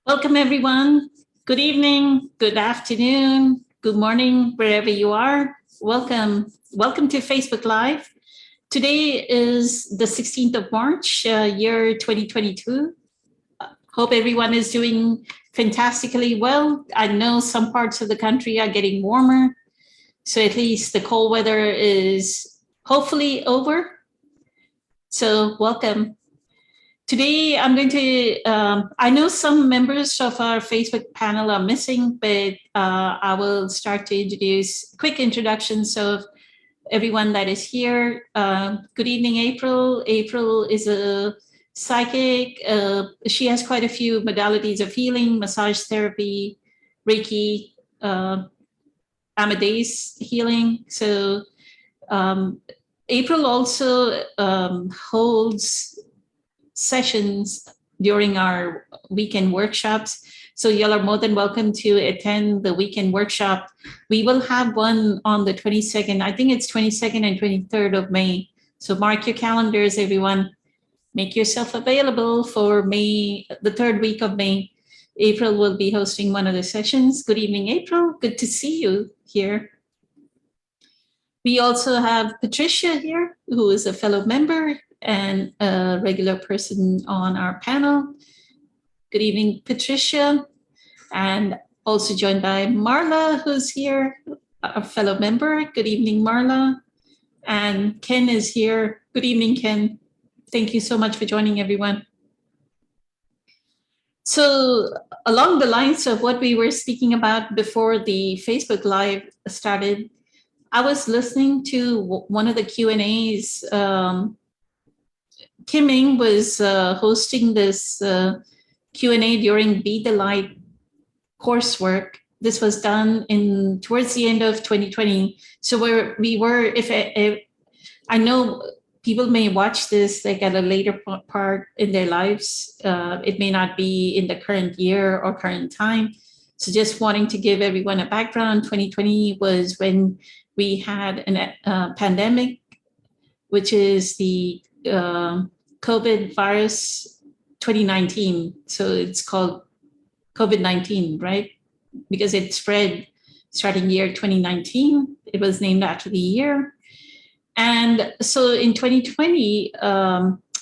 Welcome, everyone. Good evening, good afternoon, good morning, wherever you are. Welcome. Welcome to Facebook Live. Today is the 16th of March, year 2022. Hope everyone is doing fantastically well. I know some parts of the country are getting warmer, so at least the cold weather is hopefully over. So welcome. Today, I'm going to, I know some members of our Facebook panel are missing, but I will start to introduce quick introductions of everyone that is here. Good evening, April. April is a psychic. She has quite a few modalities of healing, massage therapy, Reiki, Amadeus healing. So April also holds sessions during our weekend workshops. So y'all are more than welcome to attend the weekend workshop. We will have one on the 22nd. I think it's 22nd and 23rd of May. So mark your calendars, everyone. Make yourself available for May, the third week of May. April will be hosting one of the sessions. Good evening, April. Good to see you here. We also have Patricia here, who is a fellow member and a regular person on our panel. Good evening, Patricia. And also joined by Marla, who's here, a fellow member. Good evening, Marla. And Ken is here. Good evening, Ken. Thank you so much for joining, everyone. So along the lines of what we were speaking about before the Facebook Live started, I was listening to one of the Q&As. Kim Ing was hosting this Q&A during Be the Light coursework. This was done towards the end of 2020. So if I know people may watch this like at a later part in their lives. It may not be in the current year or current time. So just wanting to give everyone a background, 2020 was when we had a pandemic, which is the COVID virus 2019. So it's called COVID-19, right? Because it spread starting year 2019. It was named after the year. And so in 2020,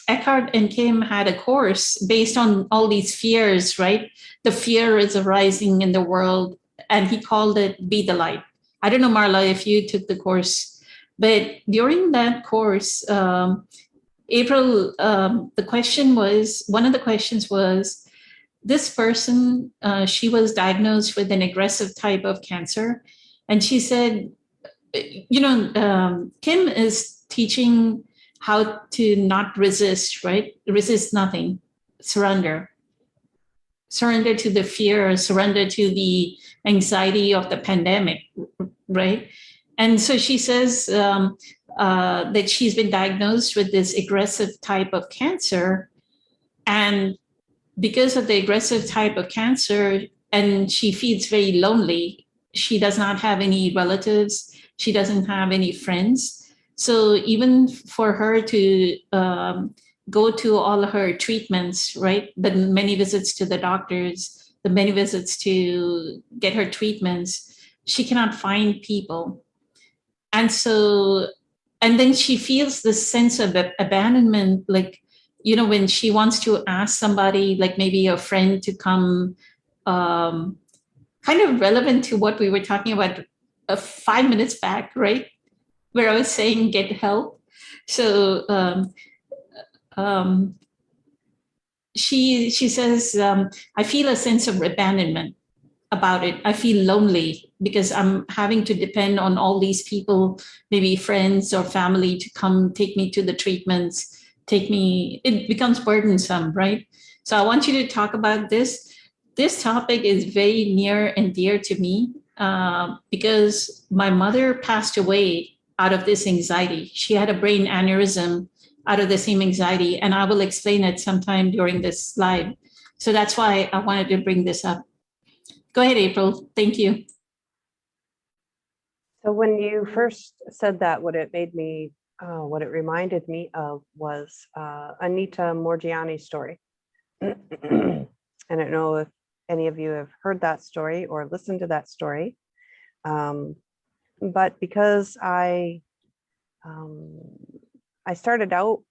Eckhart and Kim had a course based on all these fears, right? The fear is arising in the world, and he called it Be the Light. I don't know, Marla, if you took the course, but during that course, April, one of the questions was, this person, she was diagnosed with an aggressive type of cancer. And she said, Kim is teaching how to not resist, right? Resist nothing, surrender. Surrender to the fear, surrender to the anxiety of the pandemic, right? And so she says that she's been diagnosed with this aggressive type of cancer. And because of the aggressive type of cancer, and she feels very lonely, she does not have any relatives, she doesn't have any friends. So even for her to go to all her treatments, right? The many visits to the doctors, the many visits to get her treatments, she cannot find people. And then she feels this sense of abandonment, like, when she wants to ask somebody, like maybe a friend, to come, kind of relevant to what we were talking about 5 minutes back, right? Where I was saying get help. So she says, I feel a sense of abandonment about it. I feel lonely because I'm having to depend on all these people, maybe friends or family, to come take me to the treatments, it becomes burdensome, right? So I want you to talk about this. This topic is very near and dear to me because my mother passed away out of this anxiety. She had a brain aneurysm out of the same anxiety, and I will explain it sometime during this live. So that's why I wanted to bring this up. Go ahead, April. Thank you. So when you first said that, what it reminded me of was Anita Morgiani's story. I don't know if any of you have heard that story or listened to that story. But because I started out,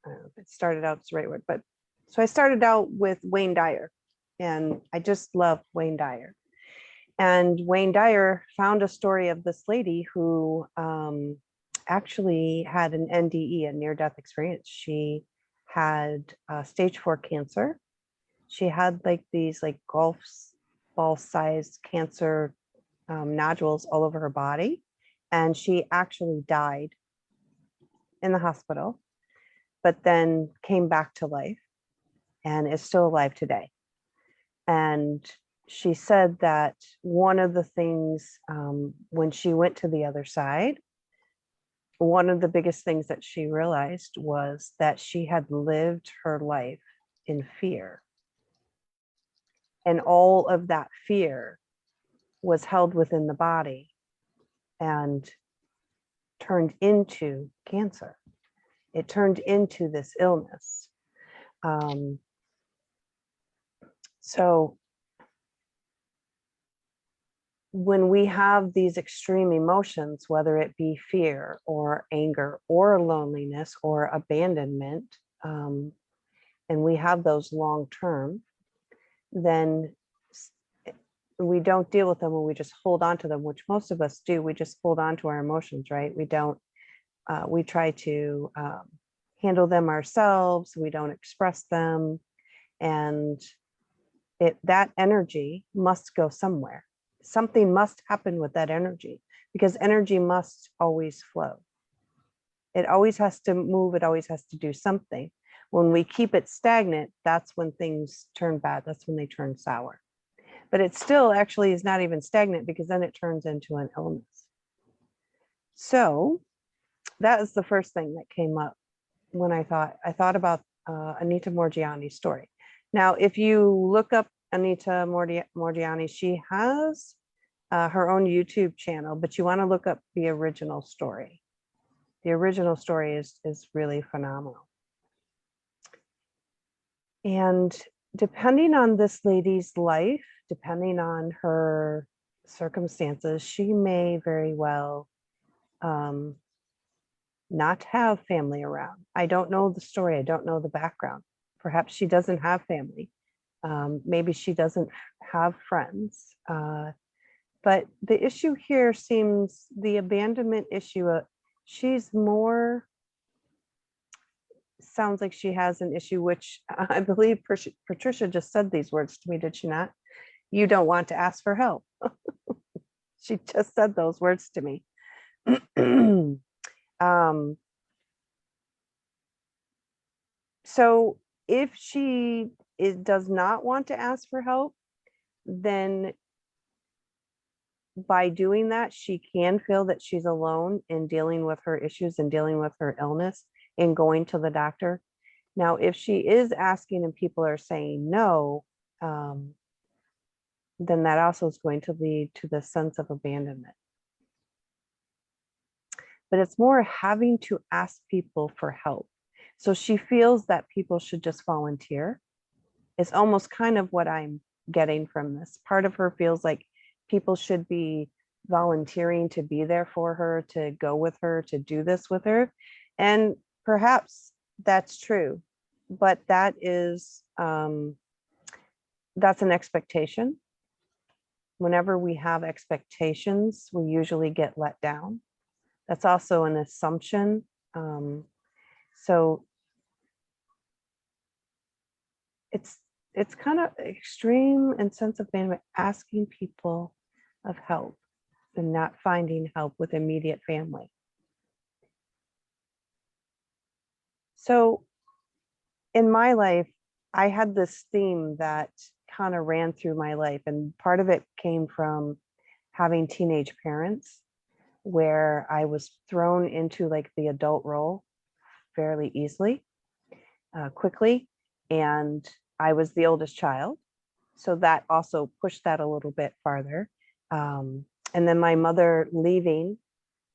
I don't know if it started out is the right word, but so I started out with Wayne Dyer, and I just love Wayne Dyer. And Wayne Dyer found a story of this lady who actually had an NDE, a near-death experience. She had stage 4 cancer. She had like these like golf ball sized cancer nodules all over her body. And she actually died in the hospital, but then came back to life and is still alive today. And she said that one of the things when she went to the other side, one of the biggest things that she realized was that she had lived her life in fear. And all of that fear was held within the body and turned into cancer. It turned into this illness. So when we have these extreme emotions, whether it be fear or anger or loneliness or abandonment, and we have those long term, then we don't deal with them and we just hold on to them, which most of us do. We just hold on to our emotions, right? We don't, we try to handle them ourselves. We don't express them. And that energy must go somewhere. Something must happen with that energy, because energy must always flow. It always has to move. It always has to do something. When we keep it stagnant, that's when things turn bad. That's when they turn sour. But it still actually is not even stagnant, because then it turns into an illness. So that is the first thing that came up when I thought about Anita Morgiani's story. Now, if you look up Anita Morgiani, she has her own YouTube channel, but you want to look up the original story. The original story is really phenomenal. And depending on this lady's life, depending on her circumstances, she may very well not have family around. I don't know the story. I don't know the background. Perhaps she doesn't have family. Maybe she doesn't have friends. But the issue here seems the abandonment issue. She's more, sounds like she has an issue, which I believe Patricia just said these words to me, did she not? You don't want to ask for help. She just said those words to me. So if she does not want to ask for help, then by doing that, she can feel that she's alone in dealing with her issues and dealing with her illness and going to the doctor. Now, if she is asking and people are saying no, then that also is going to lead to the sense of abandonment. But it's more having to ask people for help. So she feels that people should just volunteer. It's almost kind of what I'm getting from this. Part of her feels like people should be volunteering to be there for her, to go with her, to do this with her. And perhaps that's true, but that is, that's an expectation. Whenever we have expectations, we usually get let down. That's also an assumption. So it's kind of extreme and sense of abandonment, asking people of help and not finding help with immediate family. So in my life, I had this theme that kind of ran through my life, and part of it came from having teenage parents, where I was thrown into like the adult role fairly easily, quickly, and I was the oldest child, so that also pushed that a little bit farther. And then my mother leaving,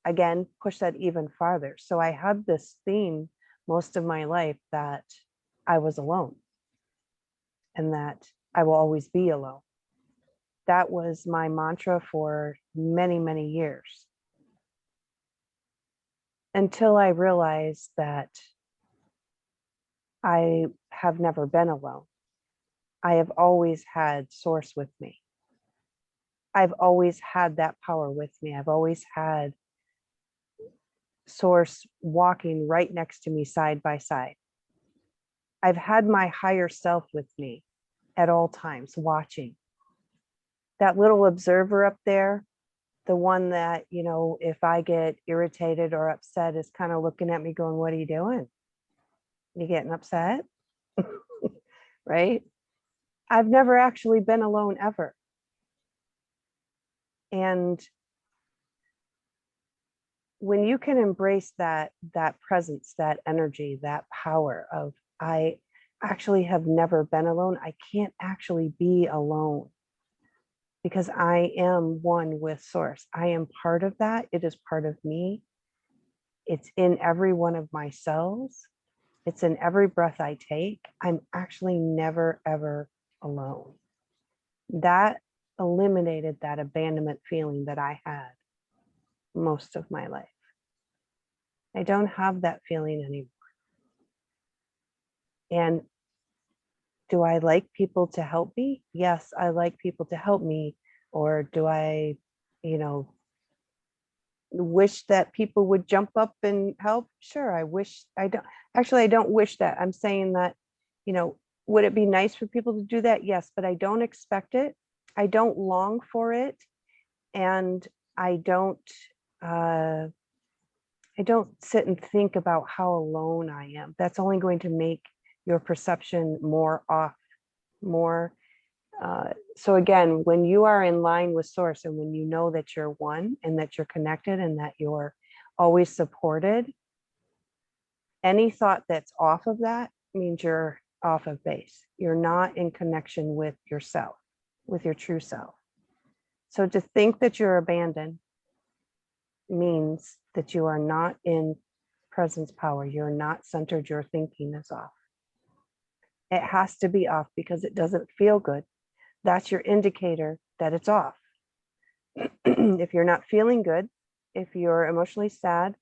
again, pushed that even farther. So I had this theme most of my life that I was alone and that I will always be alone. That was my mantra for many, many years. Until I realized that I have never been alone. I have always had Source with me. I've always had that power with me. I've always had Source walking right next to me side by side. I've had my higher self with me at all times, watching. That little observer up there, the one that, you know, if I get irritated or upset, is kind of looking at me going, what are you doing? You getting upset? Right? I've never actually been alone ever. And when you can embrace that presence, that energy, that power of, I actually have never been alone. I can't actually be alone because I am one with Source. I am part of that. It is part of me. It's in every one of my cells. It's in every breath I take. I'm actually never, ever alone. That eliminated that abandonment feeling that I had most of my life. I don't have that feeling anymore. And do I like people to help me? Yes, I like people to help me. Or do I, you know, wish that people would jump up and help? Sure, I wish. I don't wish that. I'm saying that, you know, would it be nice for people to do that? Yes, but I don't expect it. I don't long for it. And I don't sit and think about how alone I am. That's only going to make your perception more off, more. So again, when you are in line with Source and when you know that you're one and that you're connected and that you're always supported, any thought that's off of that means you're off of base. You're not in connection with yourself, with your true self. So to think that you're abandoned means that you are not in presence power. You're not centered. Your thinking is off. It has to be off because it doesn't feel good. That's your indicator that it's off. If you're not feeling good, if you're emotionally sad,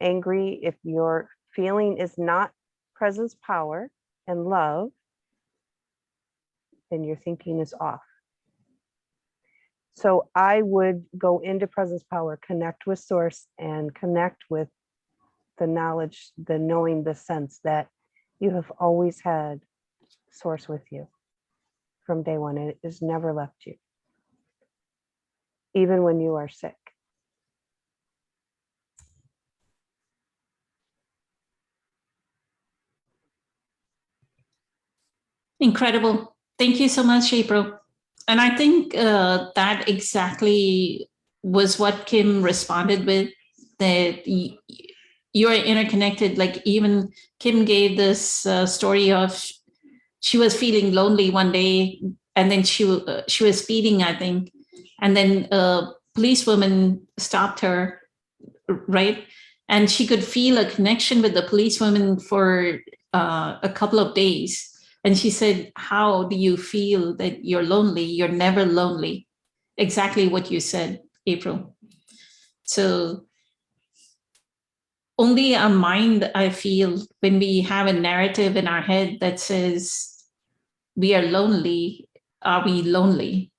angry, if your feeling is not presence power and love, then your thinking is off. So I would go into presence power, connect with Source, and connect with the knowledge, the knowing, the sense that you have always had Source with you from day one. It has never left you, even when you are sick. Incredible. Thank you so much, April. And I think that exactly was what Kim responded with, that you're interconnected. Like even Kim gave this story of she was feeling lonely one day, and then she was speeding, I think, and then a policewoman stopped her, right? And she could feel a connection with the policewoman for a couple of days. And she said, how do you feel that you're lonely? You're never lonely. Exactly what you said, April. So only our mind, I feel, when we have a narrative in our head that says we are lonely, are we lonely?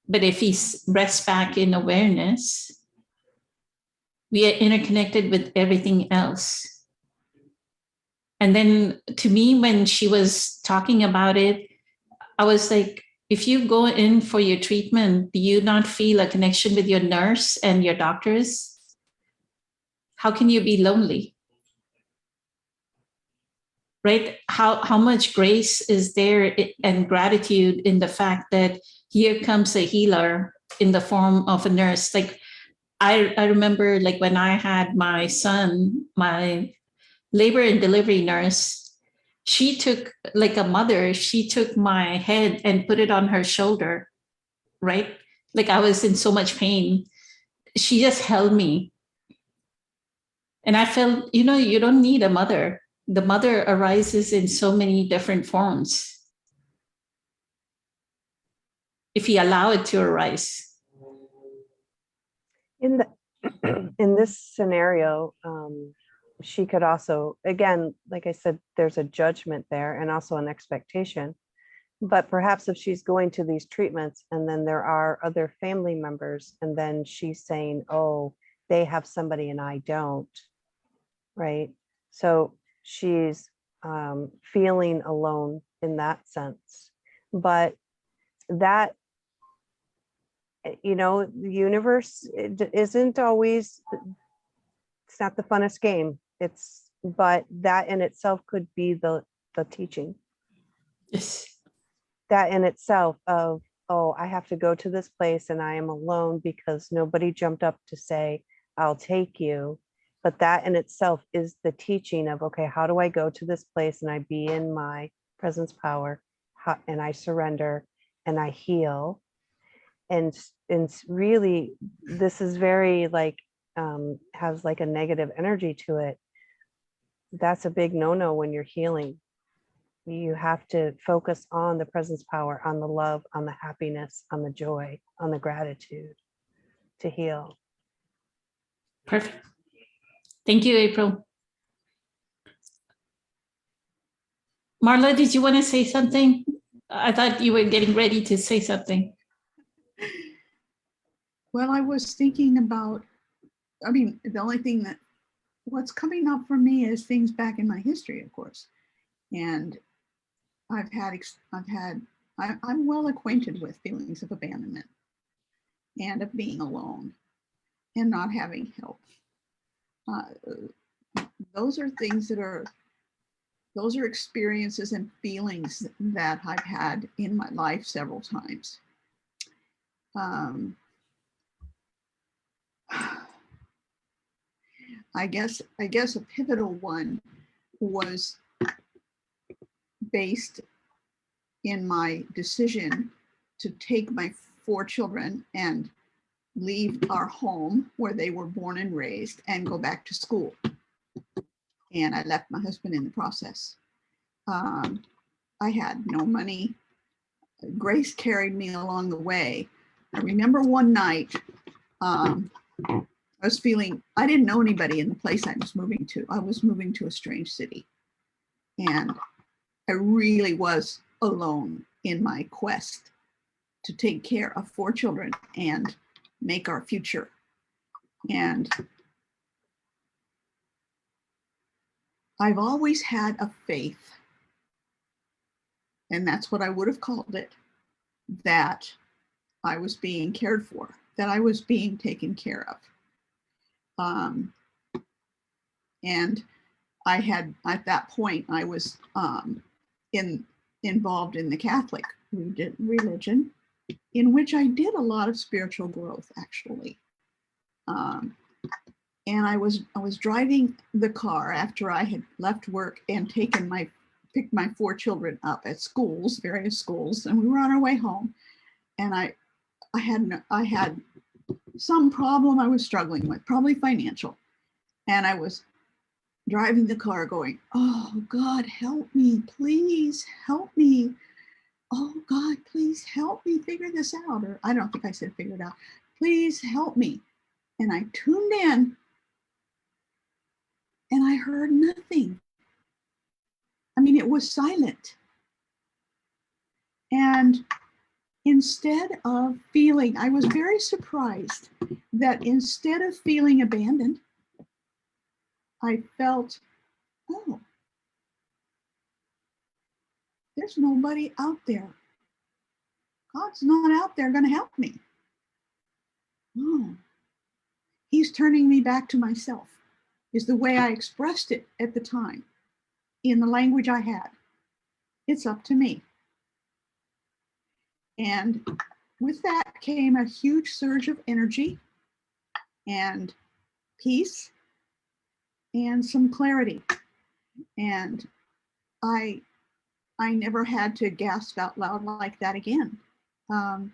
But if we rest back in awareness, we are interconnected with everything else. And then to me, when she was talking about it, I was like, if you go in for your treatment, do you not feel a connection with your nurse and your doctors? How can you be lonely? Right? How much grace is there and gratitude in the fact that here comes a healer in the form of a nurse? Like I remember, like when I had my son, my labor and delivery nurse, she took, like a mother, she took my head and put it on her shoulder, right? Like I was in so much pain. She just held me. And I felt, you know, you don't need a mother. the mother arises in so many different forms if we allow it to arise. In the in this scenario, she could also, again, like I said, there's a judgment there and also an expectation. But perhaps if she's going to these treatments and then there are other family members and then she's saying, oh, they have somebody and I don't, right? So she's feeling alone in that sense. But that, you know, the universe isn't always, it's not the funnest game. But that in itself could be the teaching. Yes. That in itself of, oh, I have to go to this place and I am alone because nobody jumped up to say, I'll take you. But that in itself is the teaching of, okay, how do I go to this place and I be in my presence power, and I surrender and I heal. And really, this is very like, has like a negative energy to it. That's a big no-no when you're healing. You have to focus on the presence power, on the love, on the happiness, on the joy, on the gratitude to heal. Perfect. Thank you, April. Marla, did you want to say something? I thought you were getting ready to say something. Well, I was thinking about, I mean, the only thing that what's coming up for me is things back in my history, of course. And I'm well acquainted with feelings of abandonment and of being alone and not having help. Those are things those are experiences and feelings that I've had in my life several times. I guess a pivotal one was based in my decision to take my 4 children and leave our home where they were born and raised and go back to school. And I left my husband in the process. I had no money. Grace carried me along the way. I remember one night, I was feeling, I didn't know anybody in the place I was moving to. I was moving to a strange city. And I really was alone in my quest to take care of 4 children and make our future. And I've always had a faith, and that's what I would have called it, that I was being cared for, that I was being taken care of. And I had, at that point, I was involved in the Catholic religion, in which I did a lot of spiritual growth, actually. And I was driving the car after I had left work and picked my 4 children up at schools, various schools, and we were on our way home. And I had some problem I was struggling with, probably financial. And I was driving the car going, oh God, help me, please help me. Oh God, please help me figure this out. Or I don't think I said figure it out. Please help me. And I tuned in and I heard nothing. I mean, it was silent. And instead of feeling, I was very surprised that instead of feeling abandoned, I felt, oh, there's nobody out there. God's not out there going to help me. Oh, he's turning me back to myself, is the way I expressed it at the time in the language I had. It's up to me. And with that came a huge surge of energy and peace and some clarity. And I never had to gasp out loud like that again. And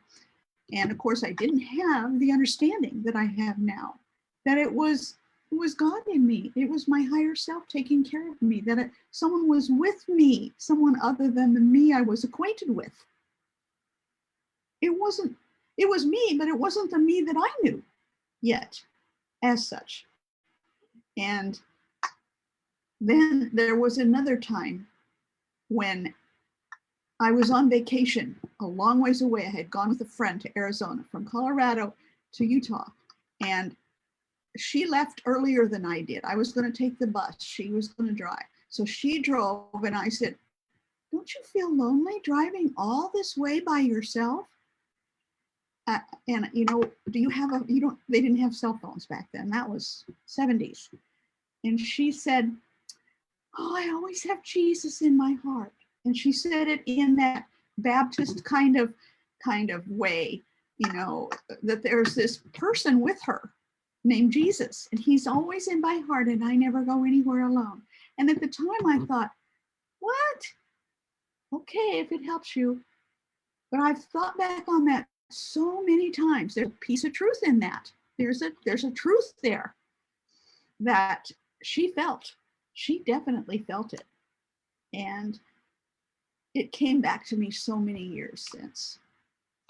of course, I didn't have the understanding that I have now, that it was It was God in me. It was my higher self taking care of me, that someone was with me, someone other than the me I was acquainted with. It was me, but it wasn't the me that I knew yet as such. And then there was another time when I was on vacation a long ways away. I had gone with a friend to Arizona from Colorado to Utah, and she left earlier than I did. I was going to take the bus. She was going to drive. So she drove, and I said, "Don't you feel lonely driving all this way by yourself?" And do you have they didn't have cell phones back then. That was 70s. And she said, "Oh, I always have Jesus in my heart." And she said it in that Baptist kind of way, that there's this person with her named Jesus, and he's always in my heart, and I never go anywhere alone. And at the time I thought, what? Okay, if it helps you. But I've thought back on that so many times. There's a piece of truth in that. There's a truth there that she felt. She definitely felt it. And it came back to me so many years since,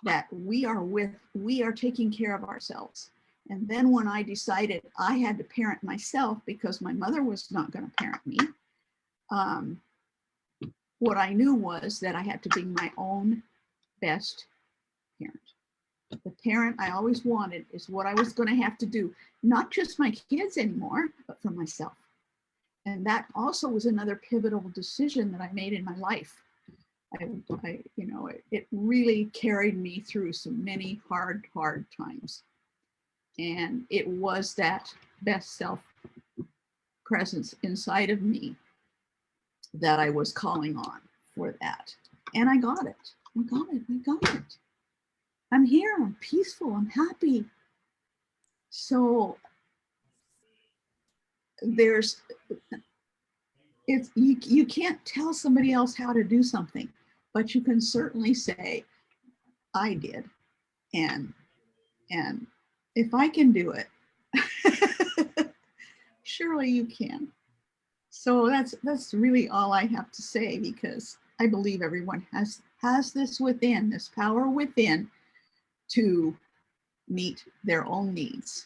that we are taking care of ourselves. And then when I decided I had to parent myself because my mother was not going to parent me, what I knew was that I had to be my own best parent. The parent I always wanted is what I was going to have to do, not just my kids anymore, but for myself. And that also was another pivotal decision that I made in my life. It really carried me through so many hard times. And it was that best self presence inside of me that I was calling on for that. And I got it. I got it. I'm here, I'm peaceful, I'm happy. So you can't tell somebody else how to do something, but you can certainly say, I did. And if I can do it, surely you can. So that's really all I have to say, because I believe everyone has this within, this power within, to meet their own needs.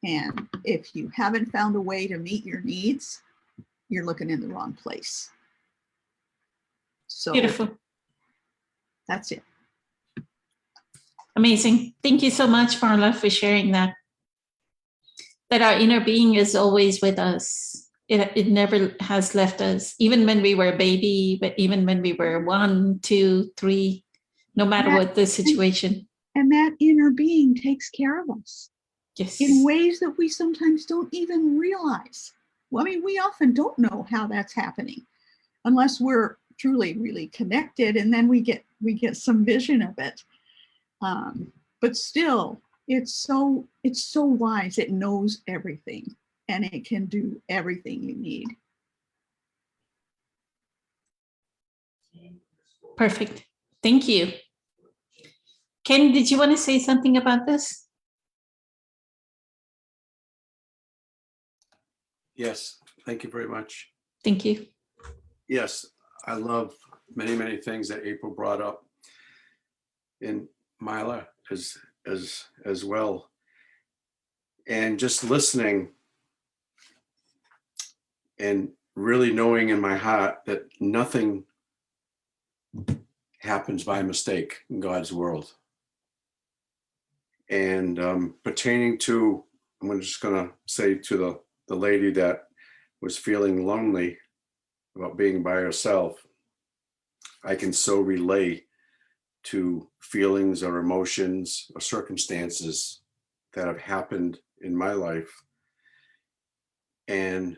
And if you haven't found a way to meet your needs, you're looking in the wrong place. So Beautiful. That's it. Amazing. Thank you so much, Marla, for sharing that. That our inner being is always with us. It never has left us, even when we were a baby, but even when we were 1, 2, 3, no matter what the situation. And that inner being takes care of us. Yes. In ways that we sometimes don't even realize. Well, I mean, we often don't know how that's happening unless we're truly, really connected, and then we get some vision of it. But still, it's so wise. It knows everything, and it can do everything you need. Perfect. Thank you. Ken, did you want to say something about this? Yes, thank you very much. Thank you. Yes, I love many things that April brought up, in Myla as well. And just listening and really knowing in my heart that nothing happens by mistake in God's world. And pertaining to, I'm just gonna say to the lady that was feeling lonely about being by herself, I can so relate to feelings or emotions or circumstances that have happened in my life. And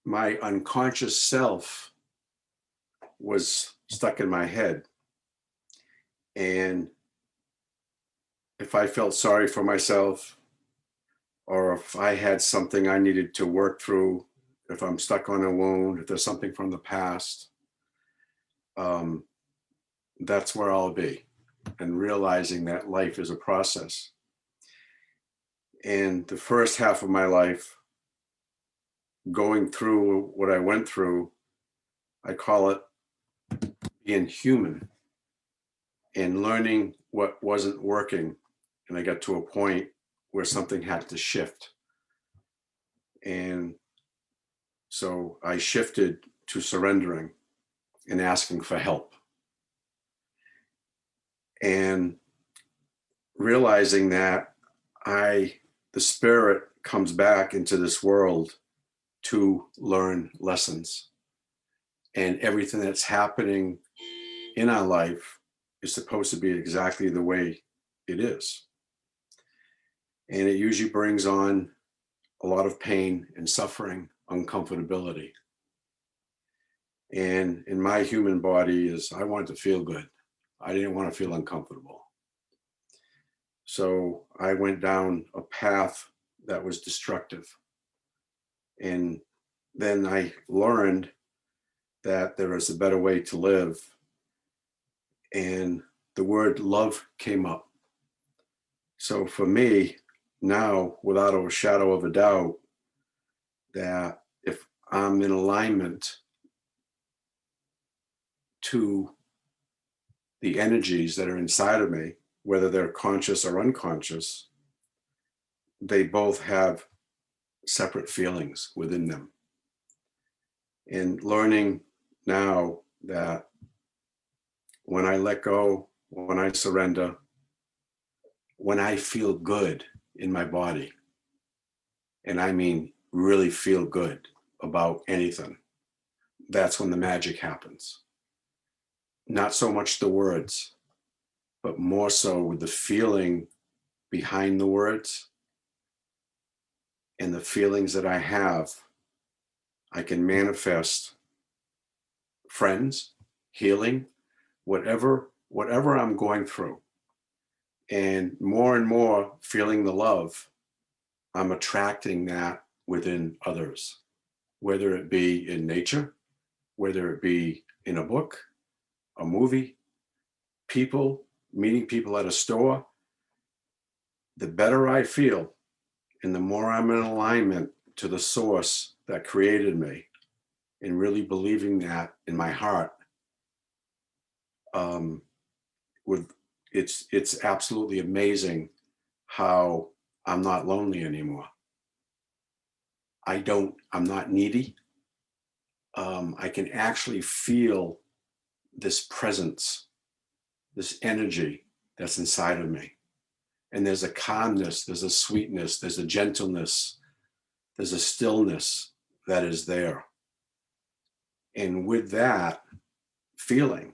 my unconscious self was stuck in my head. And if I felt sorry for myself, or if I had something I needed to work through, if I'm stuck on a wound, if there's something from the past, that's where I'll be. And realizing that life is a process. And the first half of my life, going through what I went through, I call it being human and learning what wasn't working. And I got to a point where something had to shift. And so I shifted to surrendering and asking for help. And realizing that the spirit comes back into this world to learn lessons. And everything that's happening in our life is supposed to be exactly the way it is. And it usually brings on a lot of pain and suffering, uncomfortability. And in my human body is I wanted to feel good. I didn't want to feel uncomfortable. So I went down a path that was destructive. And then I learned that there is a better way to live. And the word love came up. So for me now, without a shadow of a doubt, that if I'm in alignment to the energies that are inside of me, whether they're conscious or unconscious, they both have separate feelings within them. And learning now that when I let go, when I surrender, when I feel good in my body, and I mean really feel good about anything, that's when the magic happens. Not so much the words, but more so with the feeling behind the words and the feelings that I have. I can manifest friends, healing, whatever I'm going through. And more feeling the love, I'm attracting that within others, whether it be in nature, whether it be in a book, a movie, people, meeting people at a store. The better I feel and the more I'm in alignment to the source that created me and really believing that in my heart, it's absolutely amazing how I'm not lonely anymore. I'm not needy. I can actually feel this presence, this energy that's inside of me. And there's a calmness, there's a sweetness, there's a gentleness, there's a stillness that is there. And with that feeling,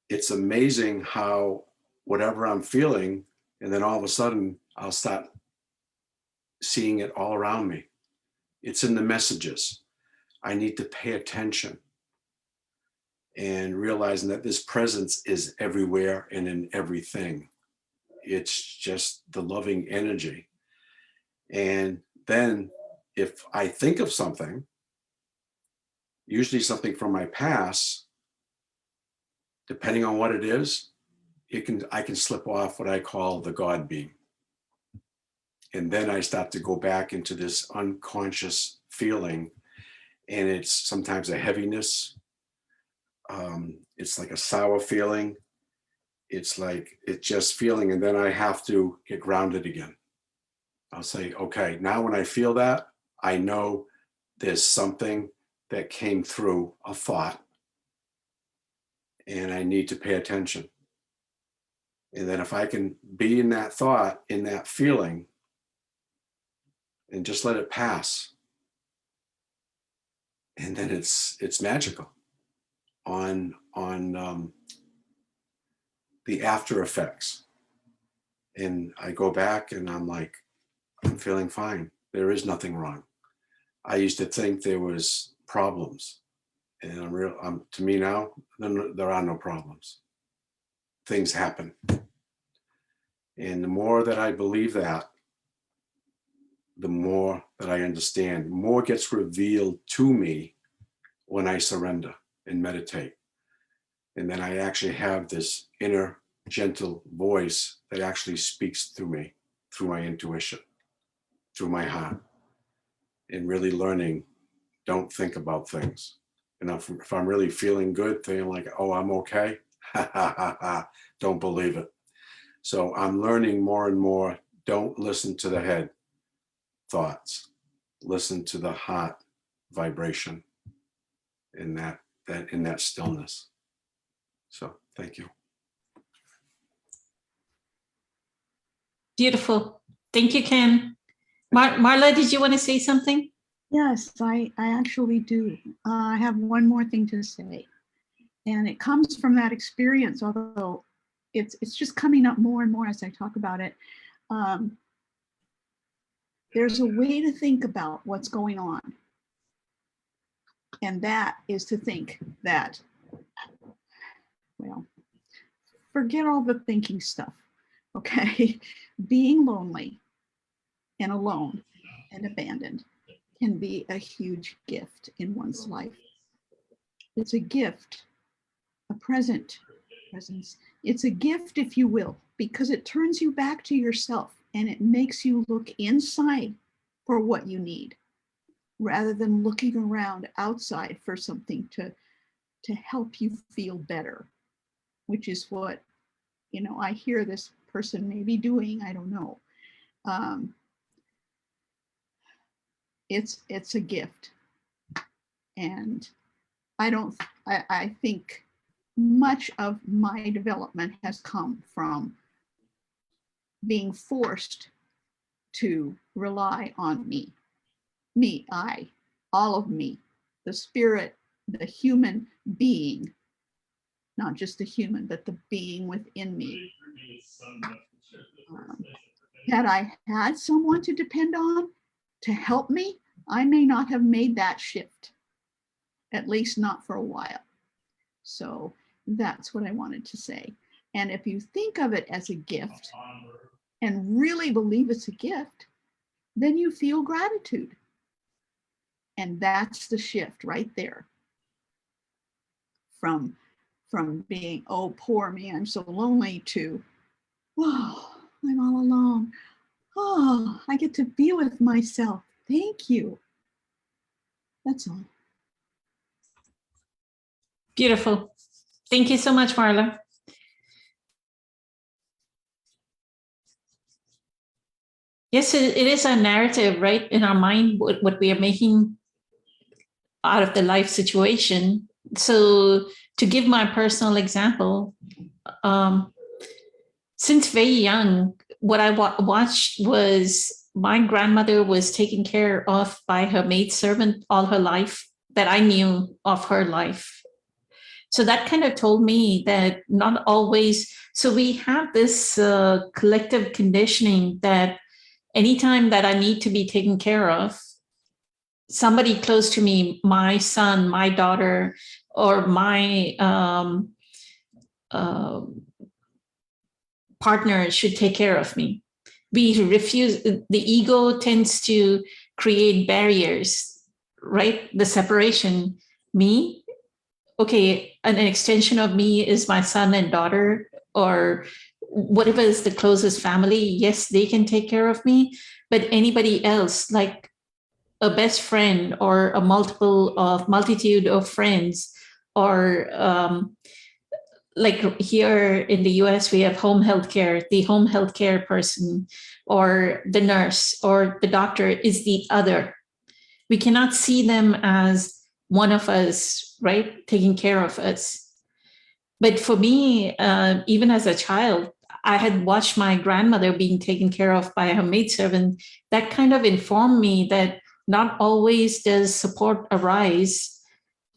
it's amazing how whatever I'm feeling, and then all of a sudden I'll start seeing it all around me. It's in the messages. I need to pay attention and realizing that this presence is everywhere and in everything. It's just the loving energy. And then if I think of something, usually something from my past, depending on what it is, I can slip off what I call the God beam. And then I start to go back into this unconscious feeling. And it's sometimes a heaviness. It's like a sour feeling. It's just feeling, and then I have to get grounded again. I'll say, okay, now when I feel that, I know there's something that came through a thought and I need to pay attention. And then if I can be in that thought, in that feeling, and just let it pass, and then it's magical on the after effects. And I go back and I'm like, I'm feeling fine. There is nothing wrong. I used to think there was problems, and to me now, there are no problems. Things happen. And the more that I believe that, the more that I understand, more gets revealed to me when I surrender and meditate. And then I actually have this inner gentle voice that actually speaks through me, through my intuition, through my heart, and really learning, don't think about things. And if I'm really feeling good, feeling like, oh, I'm okay, don't believe it. So I'm learning more and more, don't listen to the head thoughts, listen to the heart vibration in that stillness. So thank you. Beautiful. Thank you, Ken. Marla, did you want to say something? Yes, I actually do. I have one more thing to say, and it comes from that experience, although it's just coming up more and more as I talk about it. There's a way to think about what's going on, and that is to think that, well, forget all the thinking stuff, okay? Being lonely and alone and abandoned can be a huge gift in one's life. It's a gift, a presence. It's a gift, if you will, because it turns you back to yourself and it makes you look inside for what you need, rather than looking around outside for something to help you feel better, which is what, I hear this person may be doing. I don't know. It's a gift. And I think much of my development has come from being forced to rely on me, all of me, the spirit, the human being, not just the human, but the being within me. Had I had someone to depend on to help me, I may not have made that shift, at least not for a while. So that's what I wanted to say. And if you think of it as a gift and really believe it's a gift, then you feel gratitude. And that's the shift right there. From being, oh, poor me, I'm so lonely, to, whoa, I'm all alone. Oh, I get to be with myself. Thank you. That's all. Beautiful. Thank you so much, Marla. Yes, it is a narrative, right? In our mind, what we are making out of the life situation. So to give my personal example, since very young, what I watched was my grandmother was taken care of by her maidservant all her life that I knew of her life. So that kind of told me that not always, so we have this collective conditioning that anytime that I need to be taken care of, somebody close to me, my son, my daughter, or my partner should take care of me. We refuse, the ego tends to create barriers, right? The separation, me, okay, an extension of me is my son and daughter, or whatever is the closest family. Yes, they can take care of me, but anybody else, like a best friend or a multitude of friends, or like here in the US, we have home health care. The home health care person or the nurse or the doctor is the other. We cannot see them as one of us, right? Taking care of us. But for me, even as a child, I had watched my grandmother being taken care of by her maidservant. That kind of informed me that not always does support arise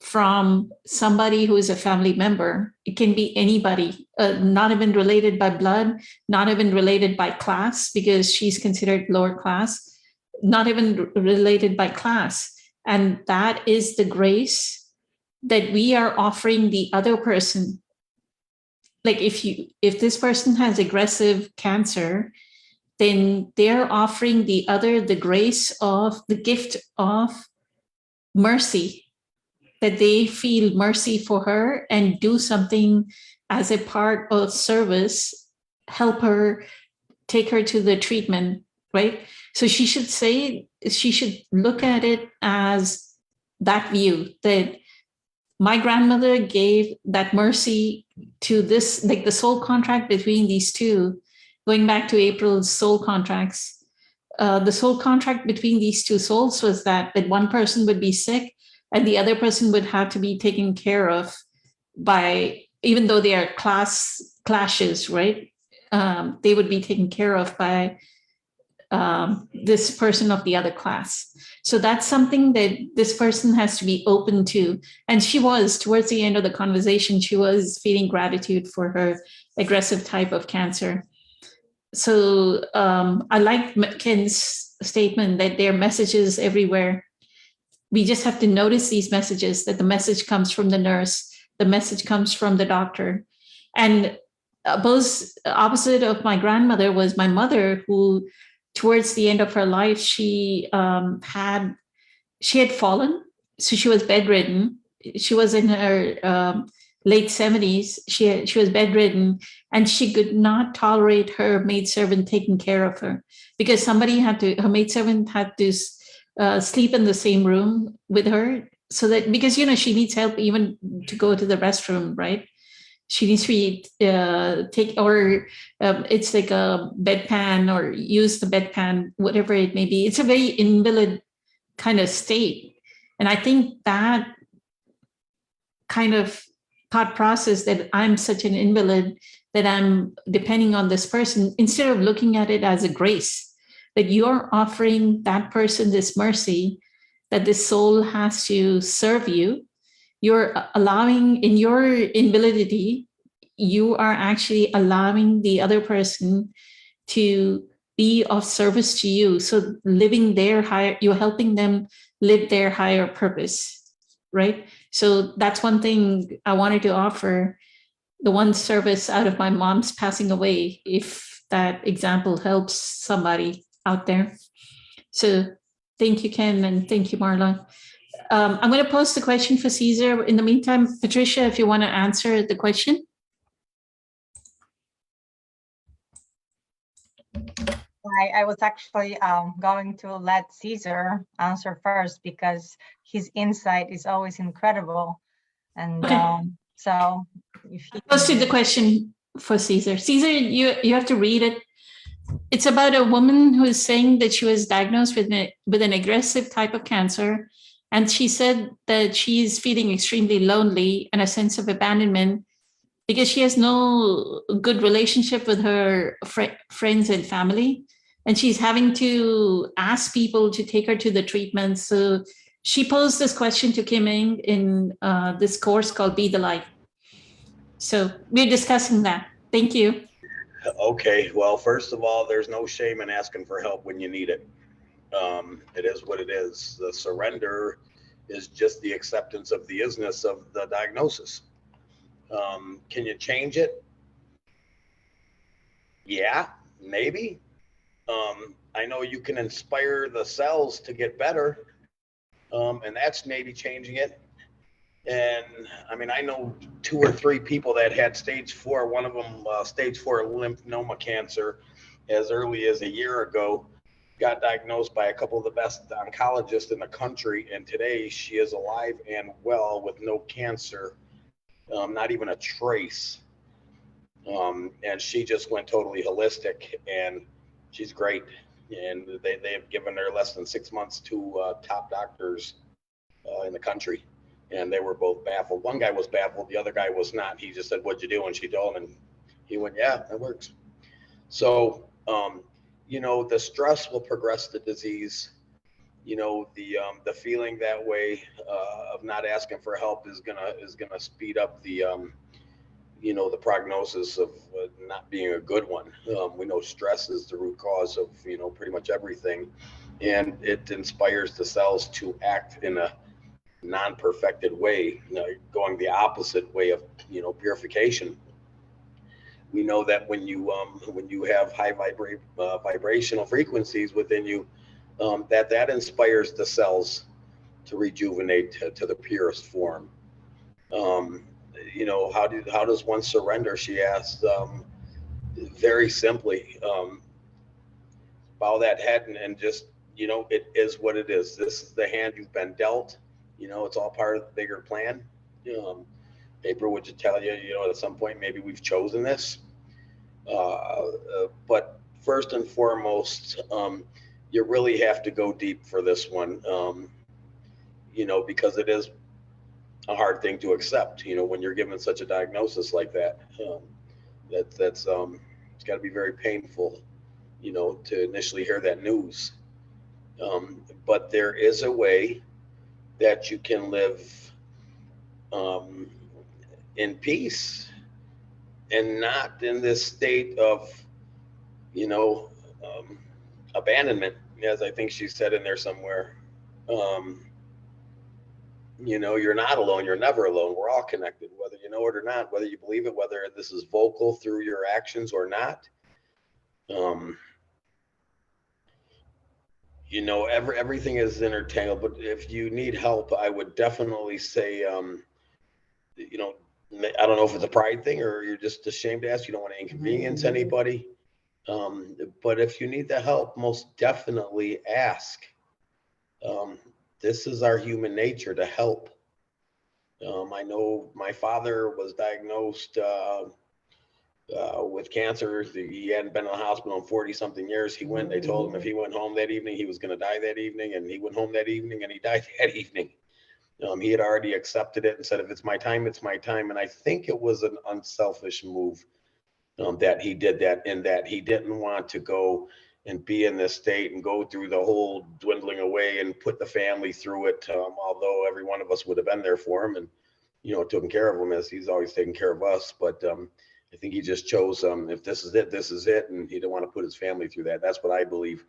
from somebody who is a family member. It can be anybody, not even related by blood, not even related by class, because she's considered lower class, not even related by class. And that is the grace that we are offering the other person. Like if this person has aggressive cancer, then they're offering the other the grace of the gift of mercy, that they feel mercy for her and do something as a part of service, help her, take her to the treatment, right? So she should look at it as that view, that my grandmother gave that mercy to this, like the soul contract between these two, going back to April's soul contracts. The soul contract between these two souls was that one person would be sick and the other person would have to be taken care of by, even though they are class clashes, right? They would be taken care of by this person of the other class. So that's something that this person has to be open to. And she was, towards the end of the conversation, she was feeling gratitude for her aggressive type of cancer. So I like Ken's statement that there are messages everywhere. We just have to notice these messages, that the message comes from the nurse, the message comes from the doctor. And both opposite of my grandmother was my mother, who towards the end of her life, she had fallen. So she was bedridden. She was in her late 70s. She was bedridden, and she could not tolerate her maidservant taking care of her, because her maidservant had to sleep in the same room with her, so that, because she needs help even to go to the restroom, right? She needs to it's like a bedpan, or use the bedpan, whatever it may be. It's a very invalid kind of state. And I think that kind of thought process, that I'm such an invalid, that I'm depending on this person, instead of looking at it as a grace, that you're offering that person this mercy, that this soul has to serve you. You're allowing, in your invalidity, you are actually allowing the other person to be of service to you. So living their higher, you're helping them live their higher purpose, right? So that's one thing I wanted to offer, the one service out of my mom's passing away, if that example helps somebody out there. So thank you, Ken, and thank you, Marla. I'm going to post the question for Caesar. In the meantime, Patricia, if you want to answer the question. I was actually going to let Caesar answer first, because his insight is always incredible. And okay. So if he posted the question for Caesar. Caesar, you have to read it. It's about a woman who is saying that she was diagnosed with an aggressive type of cancer. And she said that she's feeling extremely lonely and a sense of abandonment, because she has no good relationship with her friends and family. And she's having to ask people to take her to the treatment. So she posed this question to Kim Ing in this course called Be the Light. So we're discussing that. Thank you. Okay, well, first of all, there's no shame in asking for help when you need it. It is what it is. The surrender is just the acceptance of the isness of the diagnosis. Can you change it? Yeah, maybe. I know you can inspire the cells to get better, and that's maybe changing it. And I mean, I know 2 or 3 people that had stage 4, one of them stage 4 lymphoma cancer as early as a year ago, got diagnosed by a couple of the best oncologists in the country. And today she is alive and well with no cancer, not even a trace. And she just went totally holistic, and she's great. And they have given her less than 6 months to top doctors in the country. And they were both baffled. One guy was baffled, the other guy was not. He just said, "What'd you do?" And she told him, and he went, "Yeah, that works." So, the stress will progress the disease. The feeling that way of not asking for help is gonna speed up the the prognosis of not being a good one. We know stress is the root cause of pretty much everything, and it inspires the cells to act in a non-perfected way, going the opposite way of purification. We know that when you have high vibrational frequencies within you, that inspires the cells to rejuvenate to the purest form. how does one surrender? She asked. Very simply, bow that head and just, it is what it is. This is the hand you've been dealt. It's all part of the bigger plan. April would just tell you, at some point, maybe we've chosen this. But first and foremost, you really have to go deep for this one, because it is a hard thing to accept, when you're given such a diagnosis like that. That's it's got to be very painful, to initially hear that news. But there is a way that you can live in peace and not in this state of, abandonment, as I think she said in there somewhere. You're not alone. You're never alone. We're all connected, whether you know it or not, whether you believe it, whether this is vocal through your actions or not. Everything is intertangled, but if you need help, I would definitely say, I don't know if it's a pride thing or you're just ashamed to ask, you don't want to inconvenience anybody. But if you need the help, most definitely ask. This is our human nature to help. I know my father was diagnosed with cancer. He hadn't been in the hospital in 40 something years. They told him if he went home that evening, he was going to die that evening. And he went home that evening and he died that evening. He had already accepted it and said, if it's my time, it's my time. And I think it was an unselfish move that he did that, in that he didn't want to go and be in this state and go through the whole dwindling away and put the family through it. Although every one of us would have been there for him and, taken care of him as he's always taken care of us. But I think he just chose, if this is it, this is it. And he didn't want to put his family through that. That's what I believe.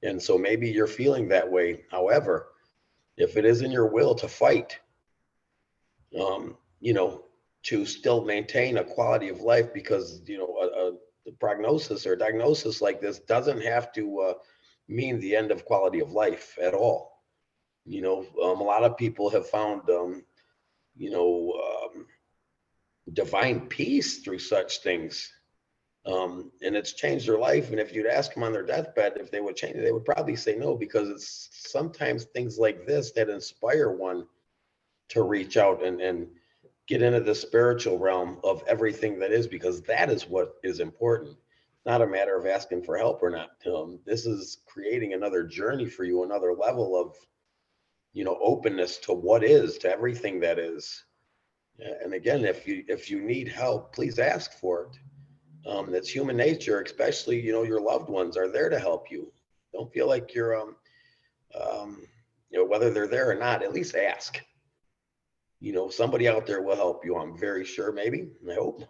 And so maybe you're feeling that way. However, if it is in your will to fight, to still maintain a quality of life, because, the prognosis or a diagnosis like this doesn't have to mean the end of quality of life at all. A lot of people have found, divine peace through such things. And it's changed their life. And if you'd ask them on their deathbed if they would change it, they would probably say no, because it's sometimes things like this that inspire one to reach out and get into the spiritual realm of everything that is, because that is what is important. Not a matter of asking for help or not. This is creating another journey for you, another level of, openness to what is, to everything that is. And again, if you need help, please ask for it. That's human nature, especially, your loved ones are there to help you. Don't feel like you're, whether they're there or not, at least ask. Somebody out there will help you. I'm very sure, maybe, I hope.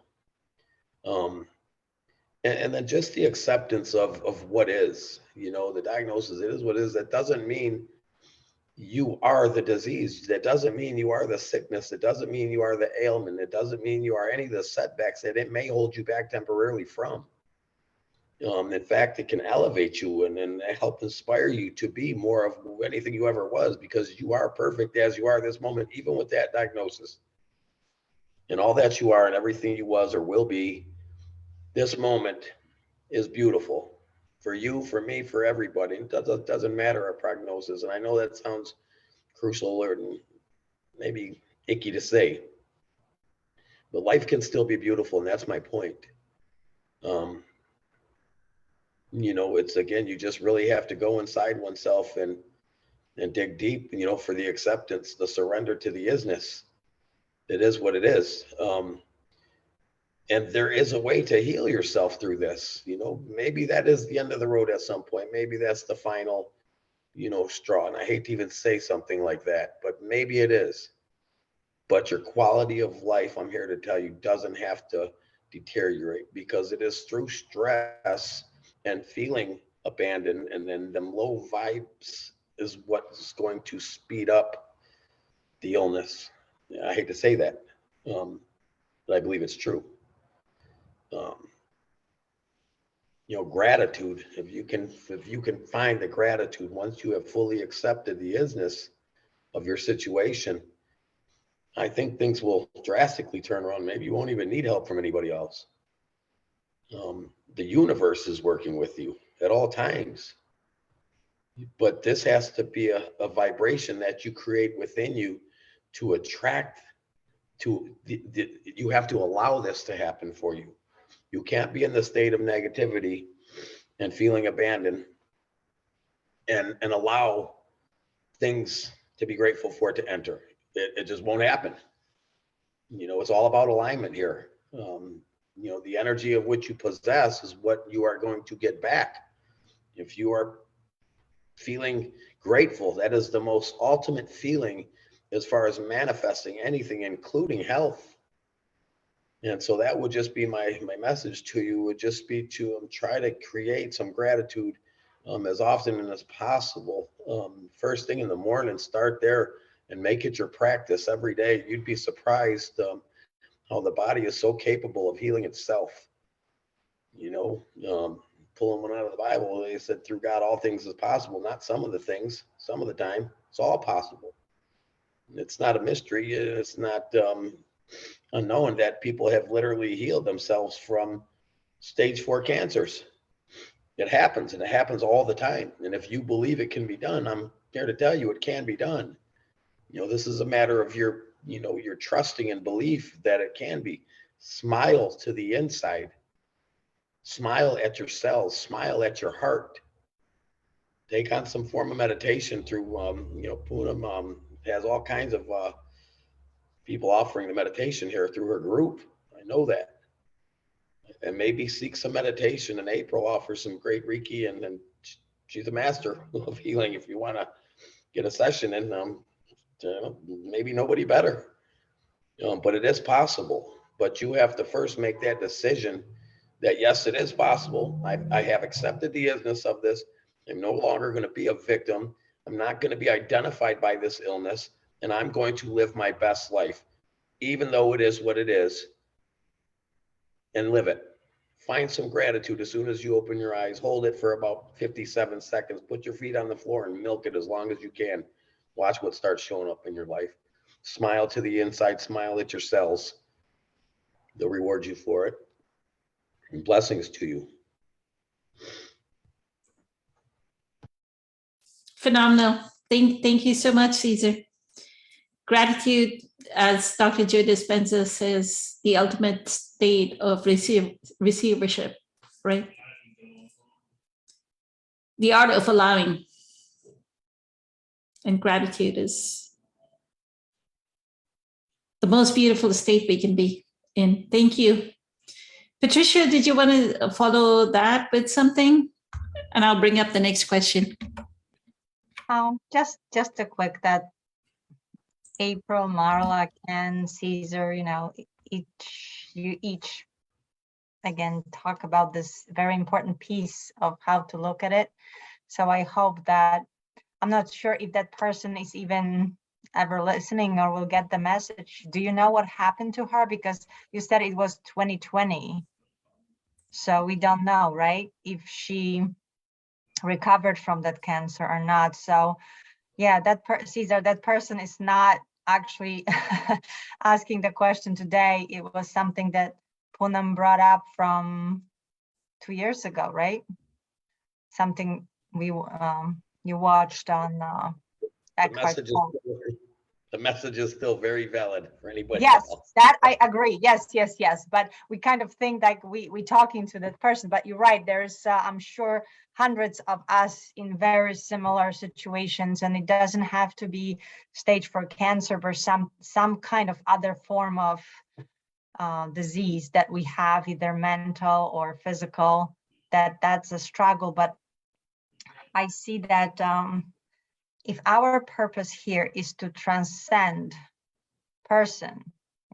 And then just the acceptance of what is, the diagnosis, it is what it is. That doesn't mean you are the disease. That doesn't mean you are the sickness. It doesn't mean you are the ailment. It doesn't mean you are any of the setbacks that it may hold you back temporarily from. In fact, it can elevate you and help inspire you to be more of anything you ever was, because you are perfect as you are this moment, even with that diagnosis. And all that you are and everything you was or will be, this moment is beautiful for you, for me, for everybody. It doesn't matter a prognosis. And I know that sounds crucial or maybe icky to say, but life can still be beautiful. And that's my point. It's, again, you just really have to go inside oneself and dig deep, for the acceptance, the surrender to the isness. It is what it is. And there is a way to heal yourself through this. Maybe that is the end of the road at some point. Maybe that's the final, straw. And I hate to even say something like that, but maybe it is. But your quality of life, I'm here to tell you, doesn't have to deteriorate, because it is through stress and feeling abandoned and then them low vibes is what's going to speed up the illness. I hate to say that, but I believe it's true. Gratitude, if you can find the gratitude once you have fully accepted the isness of your situation, I think things will drastically turn around. Maybe you won't even need help from anybody else. The universe is working with you at all times. But this has to be a vibration that you create within you to attract you have to allow this to happen for you. You can't be in the state of negativity and feeling abandoned and allow things to be grateful for it to enter. It just won't happen. You know, it's all about alignment here. You know, the energy of which you possess is what you are going to get back. If you are feeling grateful, that is the most ultimate feeling as far as manifesting anything, including health. And so that would just be my message to you, would just be to try to create some gratitude as often as possible. First thing in the morning, start there and make it your practice every day. You'd be surprised how the body is so capable of healing itself. You know, pulling one out of the Bible, they said through God all things is possible. Not some of the things, some of the time, it's all possible. It's not a mystery. It's not unknown that people have literally healed themselves from stage 4 cancers. It happens, and it happens all the time. And if you believe it can be done, I'm here to tell you it can be done. You know, this is a matter of your trusting and belief that it can be. Smile to the inside. Smile at your cells. Smile at your heart. Take on some form of meditation through, Poonam has all kinds of people offering the meditation here through her group. I know that. And maybe seek some meditation. And April offers some great Reiki, and she's a master of healing. If you want to get a session in, maybe nobody better. But it is possible. But you have to first make that decision that yes, it is possible. I have accepted the illness of this. I'm no longer going to be a victim. I'm not going to be identified by this illness, and I'm going to live my best life, even though it is what it is, and live it. Find some gratitude as soon as you open your eyes. Hold it for about 57 seconds. Put your feet on the floor and milk it as long as you can. Watch what starts showing up in your life. Smile to the inside. Smile at your cells. They'll reward you for it. And blessings to you. Phenomenal. Thank you so much, Caesar. Gratitude, as Dr. Joe Dispenza says, the ultimate state of receivership, right? The art of allowing. And gratitude is the most beautiful state we can be in. Thank you. Patricia, did you want to follow that with something? And I'll bring up the next question. Just a quick that April, Marla, and Caesar, you each again talk about this very important piece of how to look at it. So I hope that, I'm not sure if that person is even ever listening or will get the message. Do you know what happened to her? Because you said it was 2020. So we don't know, right? If she recovered from that cancer or not. So yeah, Caesar, that person is not actually asking the question today. It was something that Poonam brought up from 2 years ago, right? Something you watched on Eckhart Tolle. The message is still very valid for anybody Yes, else. that I agree. Yes. But we kind of think like we talking to that person, but you're right. There's, I'm sure, hundreds of us in very similar situations, and it doesn't have to be stage 4 cancer, but some kind of other form of disease that we have, either mental or physical, that's a struggle. But I see that if our purpose here is to transcend person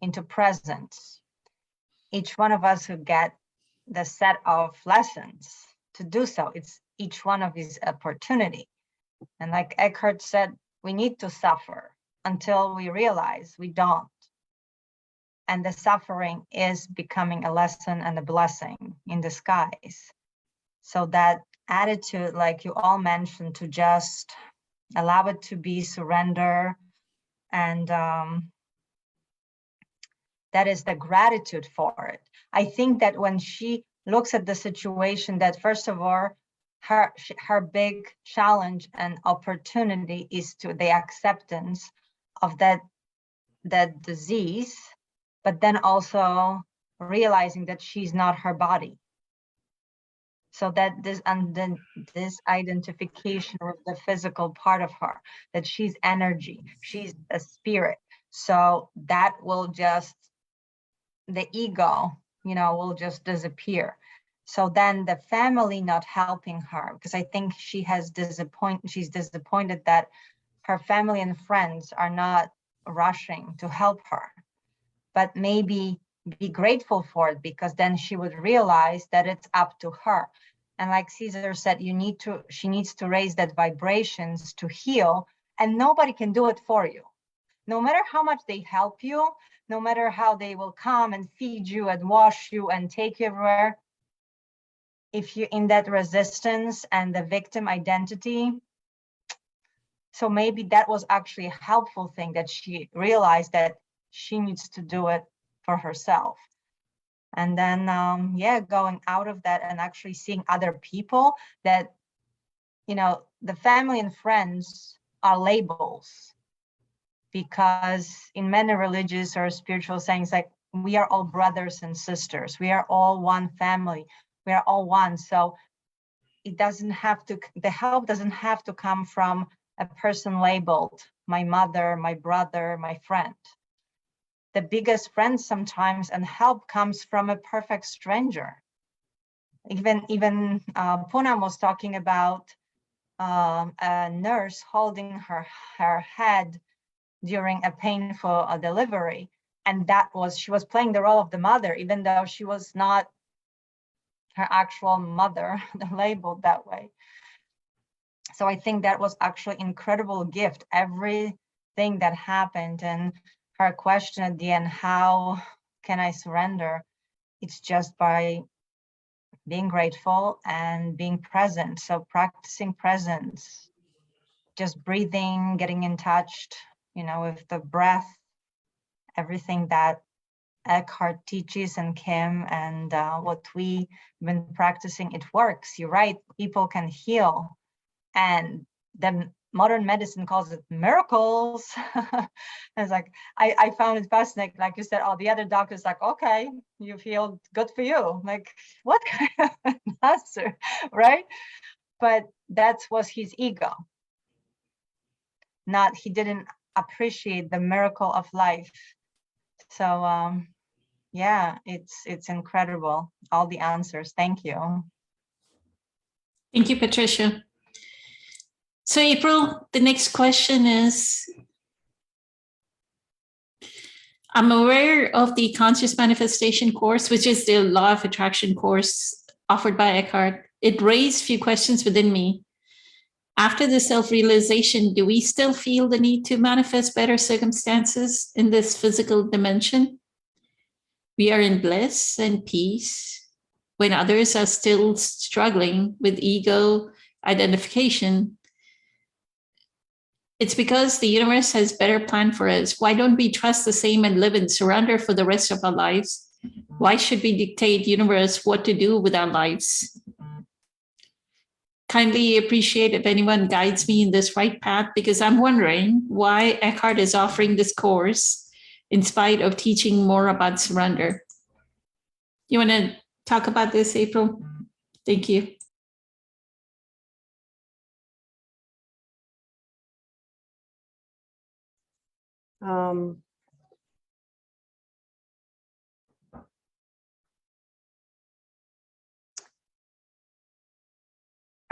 into presence, each one of us who get the set of lessons to do so, it's each one of his opportunity. And like Eckhart said, we need to suffer until we realize we don't. And the suffering is becoming a lesson and a blessing in disguise. So that attitude, like you all mentioned, to just allow it to be, surrender, and that is the gratitude for it. I think that when she looks at the situation, that first of all, her big challenge and opportunity is to the acceptance of that disease, but then also realizing that she's not her body. So that this, and then this identification with the physical part of her, that she's energy, she's a spirit. So that will just, the ego, will just disappear. So then the family not helping her, because I think she's disappointed that her family and friends are not rushing to help her, but maybe be grateful for it, because then she would realize that it's up to her. And like Caesar said, she needs to raise that vibrations to heal, and nobody can do it for you. No matter how much they help you, no matter how they will come and feed you and wash you and take you everywhere, if you're in that resistance and the victim identity. So maybe that was actually a helpful thing, that she realized that she needs to do it for herself. And then, going out of that and actually seeing other people that, the family and friends are labels, because in many religious or spiritual sayings, like, we are all brothers and sisters, we are all one family, we are all one. So it doesn't have to, the help doesn't have to come from a person labeled my mother, my brother, my friend. The biggest friend sometimes and help comes from a perfect stranger. Even Poonam was talking about a nurse holding her head during a painful delivery, and she was playing the role of the mother, even though she was not her actual mother, labeled that way. So I think that was actually incredible gift, everything that happened. And her question at the end, how can I surrender? It's just by being grateful and being present. So practicing presence, just breathing, getting in touch, with the breath, everything that Eckhart teaches, and Kim, and what we've been practicing, it works. You're right, people can heal. And then modern medicine calls it miracles. It's like, I found it fascinating. Like you said, all the other doctors like, okay, you've healed, good for you. Like, what kind of answer, right? But that was his ego. He didn't appreciate the miracle of life. So it's incredible, all the answers. Thank you. Thank you, Patricia. So April, the next question is, I'm aware of the Conscious Manifestation course, which is the Law of Attraction course offered by Eckhart. It raised a few questions within me. After the self-realization, do we still feel the need to manifest better circumstances in this physical dimension? We are in bliss and peace when others are still struggling with ego identification. It's because the universe has better plan for us. Why don't we trust the same and live in surrender for the rest of our lives? Why should we dictate universe what to do with our lives? Kindly appreciate if anyone guides me in this right path, because I'm wondering why Eckhart is offering this course in spite of teaching more about surrender. You want to talk about this, April? Thank you.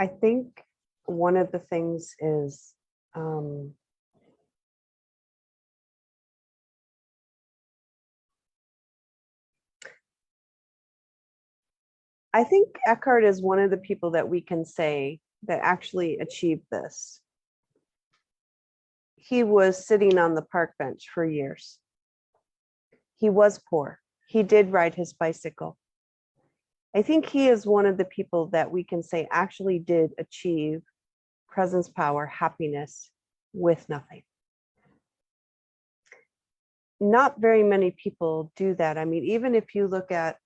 I think one of the things is I think Eckhart is one of the people that we can say that actually achieved this. He was sitting on the park bench for years. He was poor. He did ride his bicycle. I think he is one of the people that we can say actually did achieve presence, power, happiness with nothing. not very many people do that. I mean, even if you look at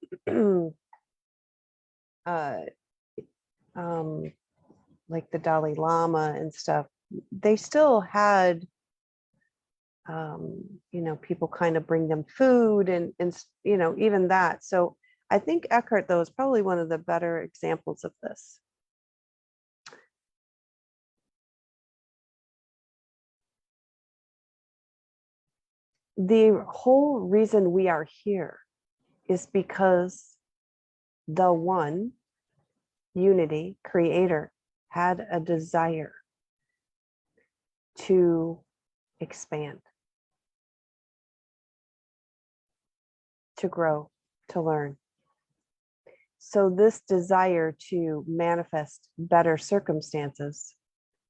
like the Dalai Lama and stuff, they still had, people kind of bring them food and even that. So I think Eckhart, though, is probably one of the better examples of this. The whole reason we are here is because the one, unity, creator, had a desire to expand, to grow, to learn. So this desire to manifest better circumstances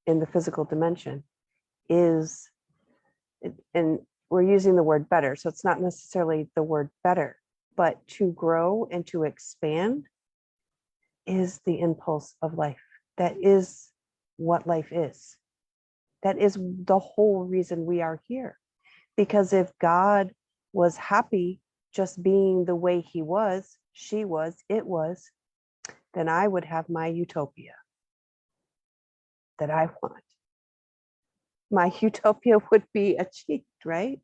in the physical dimension is, and we're using the word better, so it's not necessarily the word better, but to grow and to expand is the impulse of life. That is what life is. That is the whole reason we are here. Because if God was happy just being the way he was, she was, it was, then I would have my utopia that I want. My utopia would be achieved, right?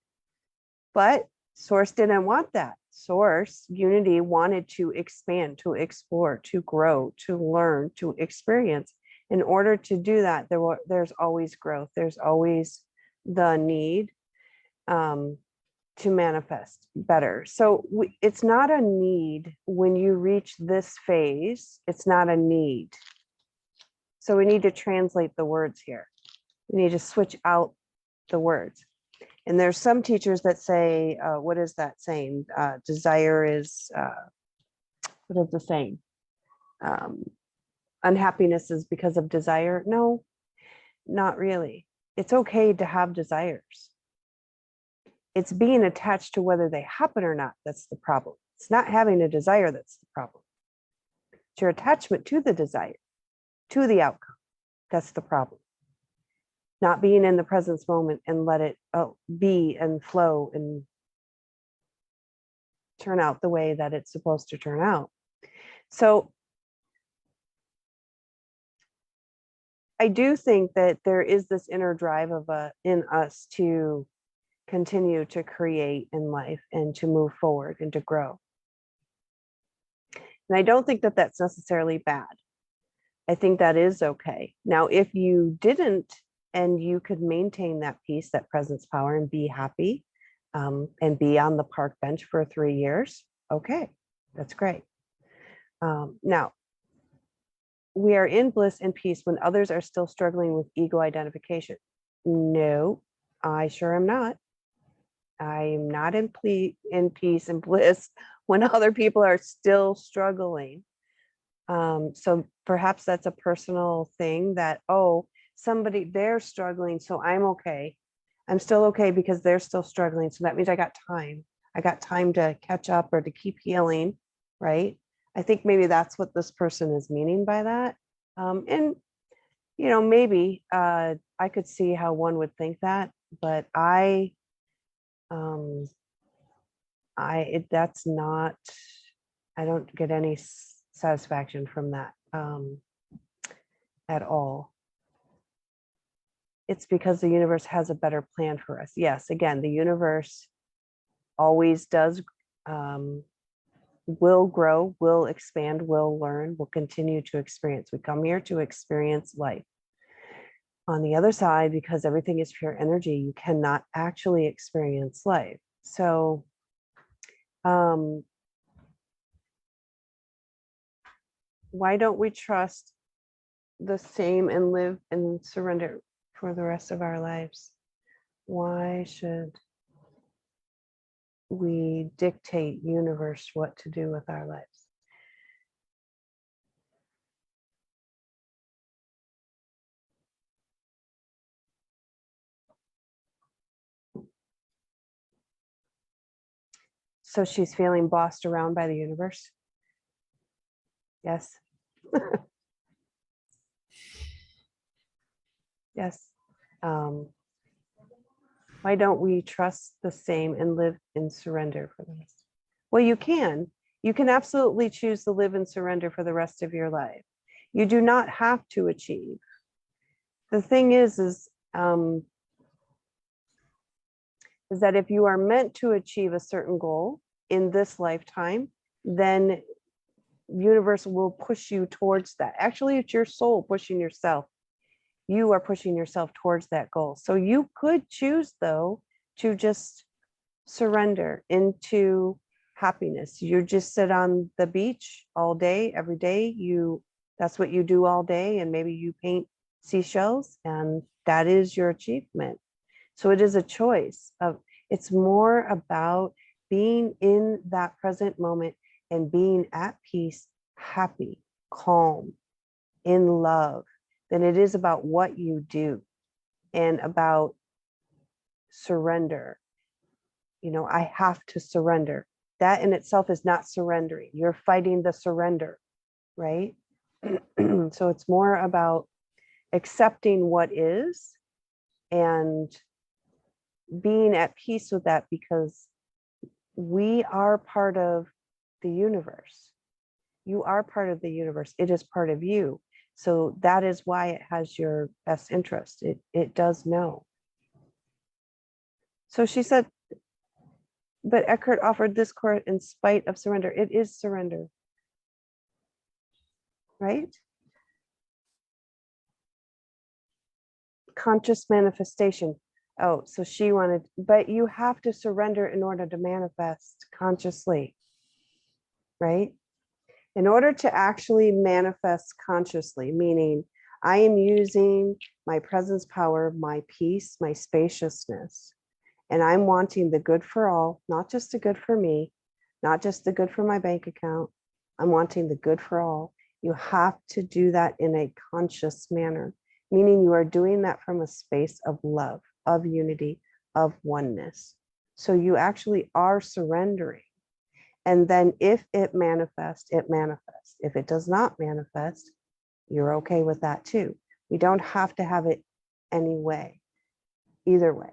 But Source didn't want that. Source, unity, wanted to expand, to explore, to grow, to learn, to experience. In order to do that, there's always growth. There's always the need to manifest better. So it's not a need when you reach this phase. It's not a need. So we need to translate the words here. We need to switch out the words. And there's some teachers that say, what is that saying? Desire is, what is the saying? Unhappiness is because of desire. No, not really. It's okay to have desires. It's being attached to whether they happen or not that's the problem. It's not having a desire that's the problem. It's your attachment to the desire, to the outcome. That's the problem. Not being in the presence moment and let it be and flow and turn out the way that it's supposed to turn out. So I do think that there is this inner drive in us to continue to create in life and to move forward and to grow. And I don't think that that's necessarily bad. I think that is okay. Now, if you didn't and you could maintain that peace, that presence power, and be happy and be on the park bench for 3 years, okay, that's great. Now, we are in bliss and peace when others are still struggling with ego identification. No, I sure am not. I'm not in peace and bliss when other people are still struggling. So perhaps that's a personal thing that, they're struggling, so I'm okay. I'm still okay because they're still struggling. So that means I got time. I got time to catch up or to keep healing, right? I think maybe that's what this person is meaning by that. And, maybe I could see how one would think that, but that's not, I don't get any satisfaction from that at all. It's because the universe has a better plan for us. Yes, again, the universe always does, will grow, will expand, will learn, will continue to experience. We come here to experience life. On the other side, because everything is pure energy, you cannot actually experience life. So why don't we trust the same and live and surrender for the rest of our lives? Why should we dictate universe what to do with our lives? So she's feeling bossed around by the universe. Yes. Yes. Why don't we trust the same and live in surrender for the rest? Well, you can. You can absolutely choose to live in surrender for the rest of your life. You do not have to achieve. The thing is that if you are meant to achieve a certain goal in this lifetime, then universe will push you towards that. Actually, it's your soul pushing yourself. You are pushing yourself towards that goal. So you could choose, though, to just surrender into happiness. You just sit on the beach all day, every day. That's what you do all day. And maybe you paint seashells, and that is your achievement. So it is a choice of, it's more about being in that present moment and being at peace, happy, calm, in love, than it is about what you do and about surrender. You know, I have to surrender. That in itself is not surrendering. You're fighting the surrender, right? So it's more about accepting what is and being at peace with that, because we are part of the universe. You are part of the universe. It is part of you. So that is why it has your best interest. It does know. So she said, but Eckhart offered this course in spite of surrender. It is surrender, right? Conscious manifestation. Oh, so she wanted, but you have to surrender in order to manifest consciously, right? In order to actually manifest consciously, meaning I am using my presence power, my peace, my spaciousness, and I'm wanting the good for all, not just the good for me, not just the good for my bank account. I'm wanting the good for all. You have to do that in a conscious manner, meaning you are doing that from a space of love, of unity, of oneness. So you actually are surrendering. And then if it manifests, it manifests. If it does not manifest, you're okay with that too. We don't have to have it anyway, either way,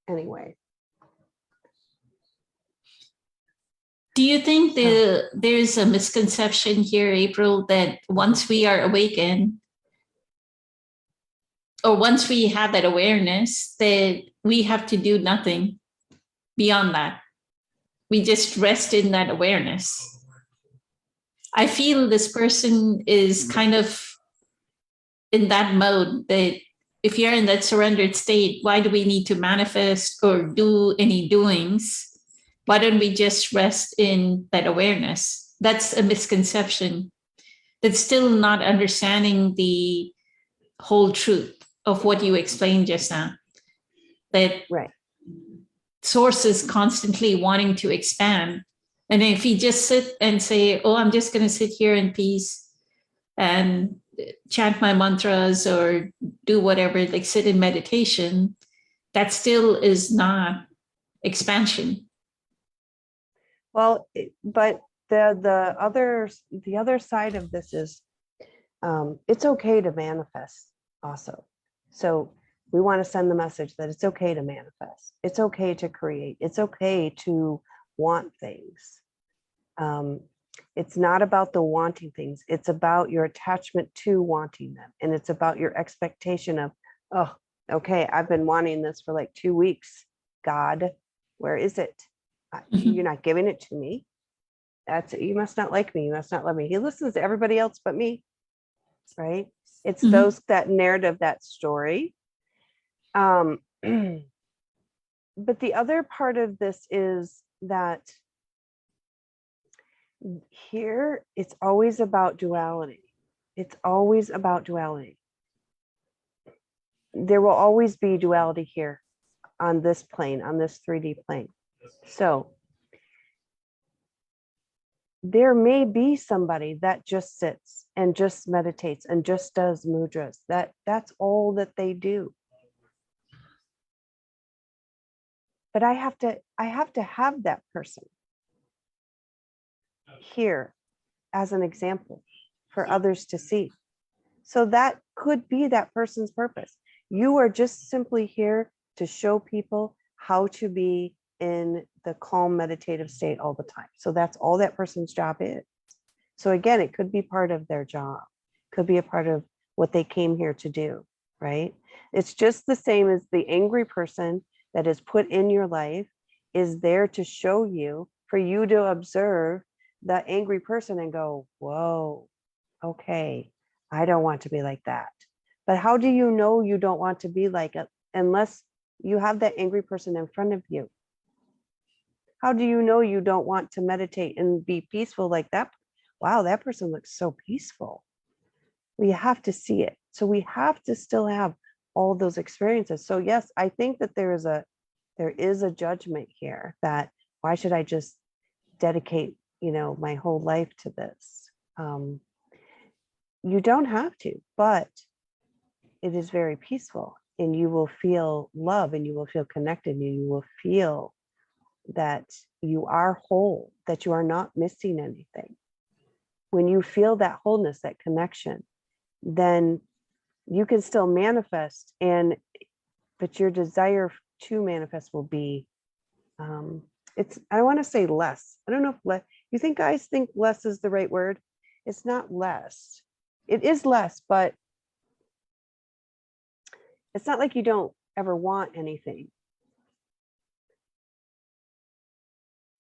anyway. Do you think there's a misconception here, April, that once we are awakened, or once we have that awareness, that we have to do nothing beyond that? We just rest in that awareness. I feel this person is kind of in that mode, that if you're in that surrendered state, why do we need to manifest or do any doings? Why don't we just rest in that awareness? That's a misconception. That's still not understanding the whole truth of what you explained just now. That Right. source is constantly wanting to expand. And if you just sit and say, oh, I'm just going to sit here in peace and chant my mantras or do whatever, like sit in meditation, that still is not expansion. Well, but the other side of this is it's okay to manifest also. So we want to send the message that it's okay to manifest. It's okay to create. It's okay to want things. It's not about the wanting things. It's about your attachment to wanting them. And it's about your expectation of, oh, okay, I've been wanting this for like 2 weeks. God, where is it? You're not giving it to me. You must not like me. You must not love me. He listens to everybody else but me, right? It's that narrative, that story. But the other part of this is that here it's always about duality. It's always about duality. There will always be duality here on this plane, on this 3D plane. So there may be somebody that just sits and just meditates and just does mudras. That's all that they do. But I have to have that person here as an example for others to see. So that could be that person's purpose. You are just simply here to show people how to be in the calm meditative state all the time. So that's all that person's job is. So again, it could be part of their job, could be a part of what they came here to do, right? It's just the same as the angry person that is put in your life is there to show you, for you to observe the angry person and go, whoa, okay, I don't want to be like that. But how do you know you don't want to be like it unless you have that angry person in front of you? How do you know you don't want to meditate and be peaceful like that? Wow, that person looks so peaceful. We have to see it. So we have to still have all those experiences. So yes, I think that there is a judgment here that why should I just dedicate, my whole life to this? You don't have to, but it is very peaceful, and you will feel love, and you will feel connected, and you will feel that you are whole, that you are not missing anything. When you feel that wholeness, that connection, then you can still manifest, but your desire to manifest will be, I want to say less. I don't know if you think guys think less is the right word. It's not less. It is less, but it's not like you don't ever want anything.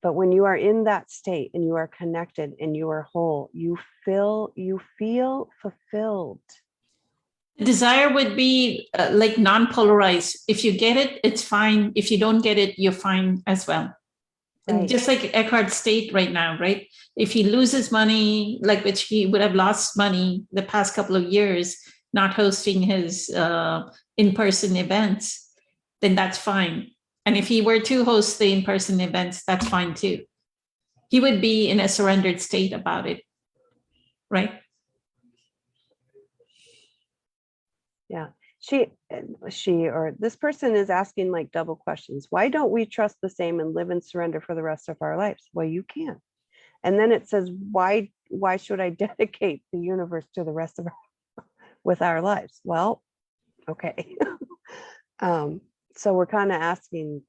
But when you are in that state and you are connected and you are whole, you feel fulfilled. The desire would be like non-polarized. If you get it, it's fine. If you don't get it, you're fine as well. Right. And just like Eckhart state right now, right? If he loses money, like which he would have lost money the past couple of years, not hosting his in-person events, then that's fine. And if he were to host the in-person events, that's fine too. He would be in a surrendered state about it, right? Yeah. She or this person is asking like double questions. Why don't we trust the same and live in surrender for the rest of our lives? Well, you can. And then it says, why should I dedicate the universe to the rest of with our lives? Well, okay. So we're kind of asking,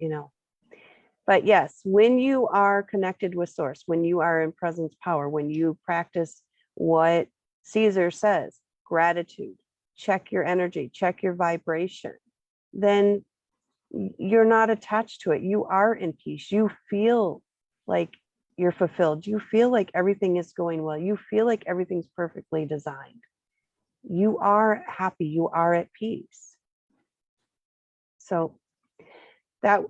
but yes, when you are connected with source, when you are in presence power, when you practice what Caesar says, gratitude, check your energy, check your vibration, then you're not attached to it. You are in peace. You feel like you're fulfilled. You feel like everything is going well. You feel like everything's perfectly designed. You are happy. You are at peace. So that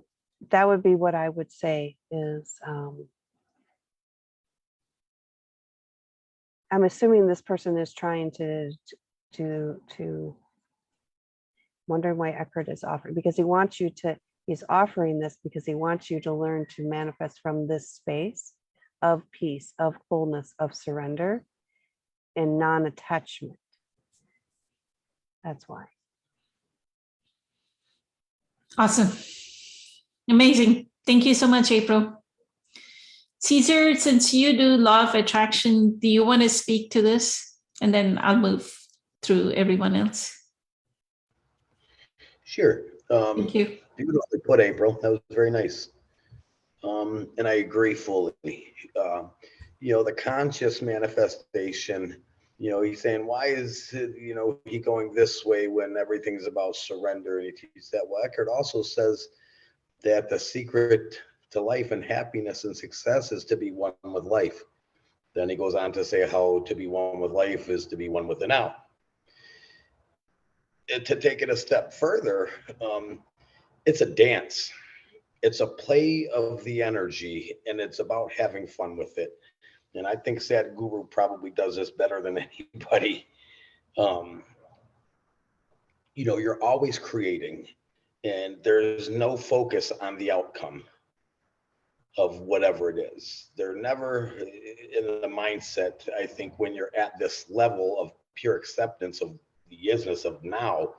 would be what I would say is, I'm assuming this person is trying to wondering why Eckhart is offering, because he's offering this because he wants you to learn to manifest from this space of peace, of wholeness, of surrender, and non-attachment. That's why. Awesome. Amazing. Thank you so much, April. Caesar, since you do law of attraction, do you want to speak to this? And then I'll move through everyone else. Sure. Thank you. Beautifully put, April. That was very nice. And I agree fully. The conscious manifestation, he's saying, why is, he going this way when everything's about surrender? And he teaches that. Well, Eckhart also says that the secret to life and happiness and success is to be one with life. Then he goes on to say how to be one with life is to be one with the now. To take it a step further, it's a dance. It's a play of the energy, and it's about having fun with it. And I think Sadhguru probably does this better than anybody. You're always creating, and there's no focus on the outcome of whatever it is. They're never in the mindset, I think, when you're at this level of pure acceptance of the isness of now,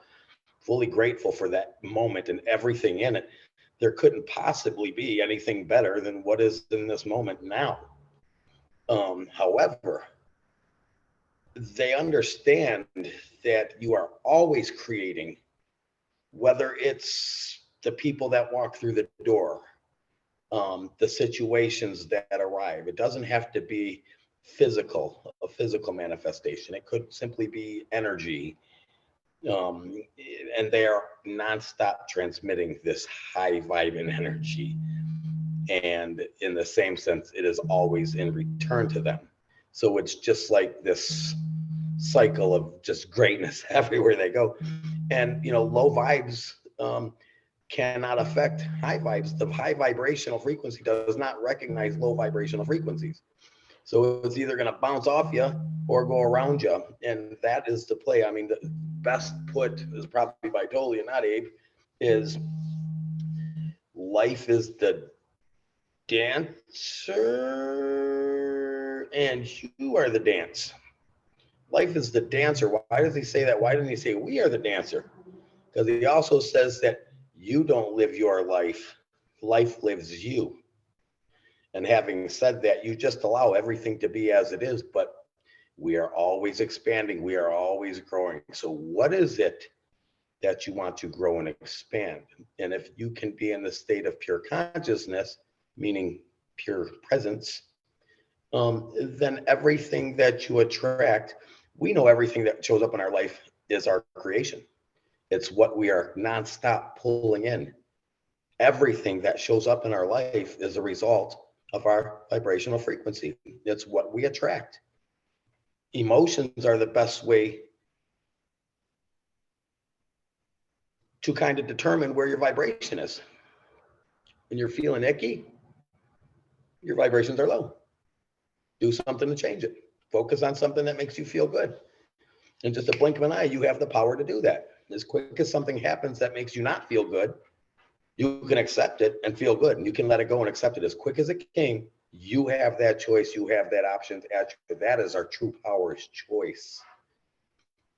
fully grateful for that moment and everything in it, there couldn't possibly be anything better than what is in this moment now. However, they understand that you are always creating, whether it's the people that walk through the door, the situations that arrive. It doesn't have to be a physical manifestation. It could simply be energy. And they are nonstop transmitting this high vibing energy. And in the same sense, it is always in return to them. So it's just like this cycle of just greatness everywhere they go. And, low vibes cannot affect high vibes. The high vibrational frequency does not recognize low vibrational frequencies. So it's either going to bounce off you or go around you. And that is the play. I mean, the best put is probably by Tolle and not Abe, is life is the dancer and you are the dance. Life is the dancer. Why does he say that? Why didn't he say we are the dancer? Because he also says that you don't live your life. Life lives you. And having said that, you just allow everything to be as it is, but we are always expanding. We are always growing. So what is it that you want to grow and expand? And if you can be in the state of pure consciousness, meaning pure presence, then everything that you attract, we know everything that shows up in our life is our creation. It's what we are nonstop pulling in. Everything that shows up in our life is a result of our vibrational frequency. It's what we attract. Emotions are the best way to kind of determine where your vibration is. When you're feeling icky, your vibrations are low. Do something to change it. Focus on something that makes you feel good. In just a blink of an eye, you have the power to do that. As quick as something happens that makes you not feel good, you can accept it and feel good, and you can let it go and accept it as quick as it came. You have that choice. You have that option. That is our true power, is choice.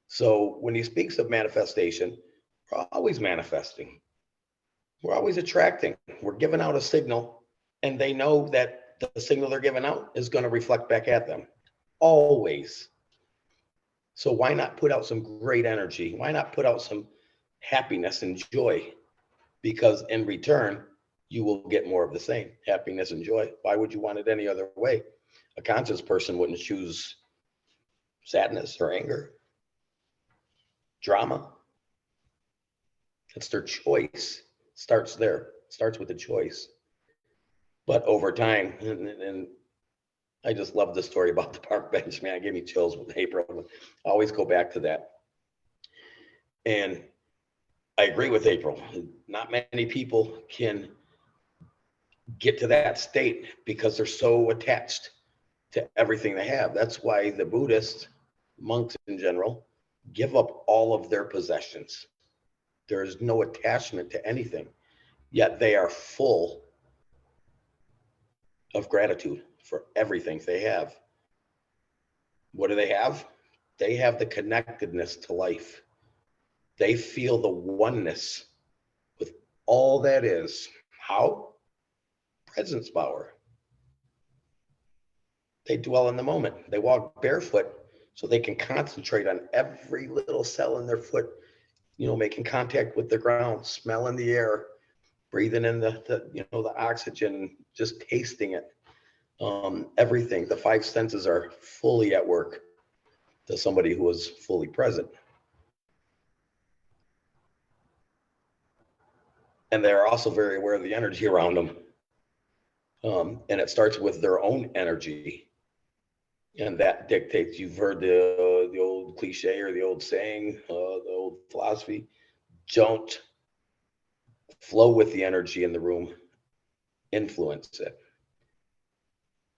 So when he speaks of manifestation, we're always manifesting. We're always attracting. We're giving out a signal, and they know that the signal they're giving out is going to reflect back at them. Always. So why not put out some great energy? Why not put out some happiness and joy? Because in return, you will get more of the same, happiness and joy. Why would you want it any other way? A conscious person wouldn't choose sadness or anger, drama. It's their choice. Starts there. Starts with a choice. But over time, and I just love the story about the park bench, man. It gave me chills with April. I always go back to that. And I agree with April. Not many people can get to that state because they're so attached to everything they have. That's why the Buddhist monks in general give up all of their possessions. There is no attachment to anything, yet they are full of gratitude for everything they have. What do they have? They have the connectedness to life. They feel the oneness with all that is. How? Presence power. They dwell in the moment. They walk barefoot so they can concentrate on every little cell in their foot, making contact with the ground, smelling the air, breathing in the oxygen, just tasting it. Everything, the five senses are fully at work to somebody who is fully present. And they're also very aware of the energy around them. And it starts with their own energy. And that dictates, you've heard the old cliche or the old saying, the old philosophy, don't flow with the energy in the room, influence it.